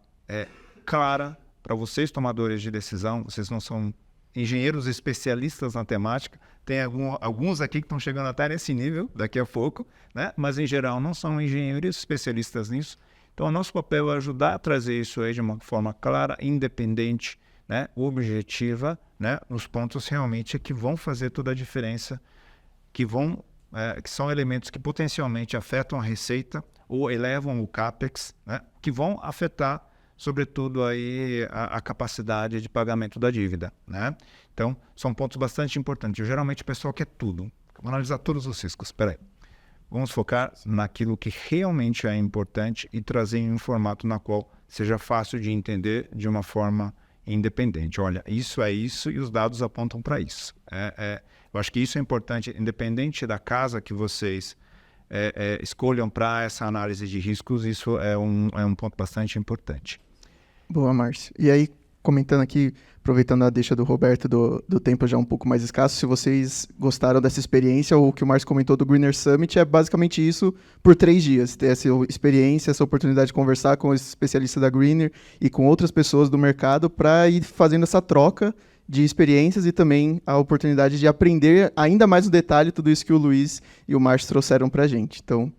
clara para vocês tomadores de decisão. Vocês não são engenheiros especialistas na temática, tem alguns aqui que estão chegando até nesse nível daqui a pouco, né? Mas em geral não são engenheiros especialistas nisso. Então o nosso papel é ajudar a trazer isso aí de uma forma clara, independente, né? Objetiva, né? Nos pontos realmente que vão fazer toda a diferença, que são elementos que potencialmente afetam a receita ou elevam o CAPEX, né? Que vão afetar sobretudo aí a capacidade de pagamento da dívida, né? Então, são pontos bastante importantes. Geralmente o pessoal quer tudo. Vamos analisar todos os riscos. Espera aí. Vamos focar naquilo que realmente é importante e trazer em um formato na qual seja fácil de entender de uma forma independente. Olha, isso é isso e os dados apontam para isso. Eu acho que isso é importante, independente da casa que vocês escolham para essa análise de riscos, isso é um ponto bastante importante. Boa, Márcio. E aí, comentando aqui, aproveitando a deixa do Roberto do tempo já um pouco mais escasso, se vocês gostaram dessa experiência, ou o que o Márcio comentou do Greener Summit, é basicamente isso por 3 dias. Ter essa experiência, essa oportunidade de conversar com os especialistas da Greener e com outras pessoas do mercado para ir fazendo essa troca de experiências e também a oportunidade de aprender ainda mais no detalhe tudo isso que o Luiz e o Márcio trouxeram para a gente. Então,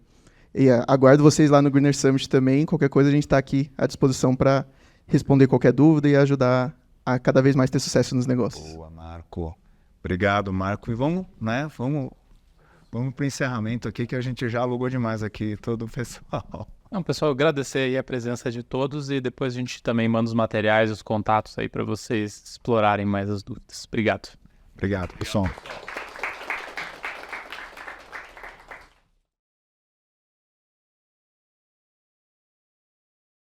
aguardo vocês lá no Greener Summit também. Qualquer coisa a gente está aqui à disposição para responder qualquer dúvida e ajudar a cada vez mais ter sucesso nos negócios. Boa, Marco. Obrigado, Marco. E vamos para o encerramento aqui, que a gente já alugou demais aqui todo o pessoal. Não, pessoal, agradecer aí a presença de todos e depois a gente também manda os materiais, os contatos aí para vocês explorarem mais as dúvidas. Obrigado. Obrigado, pessoal.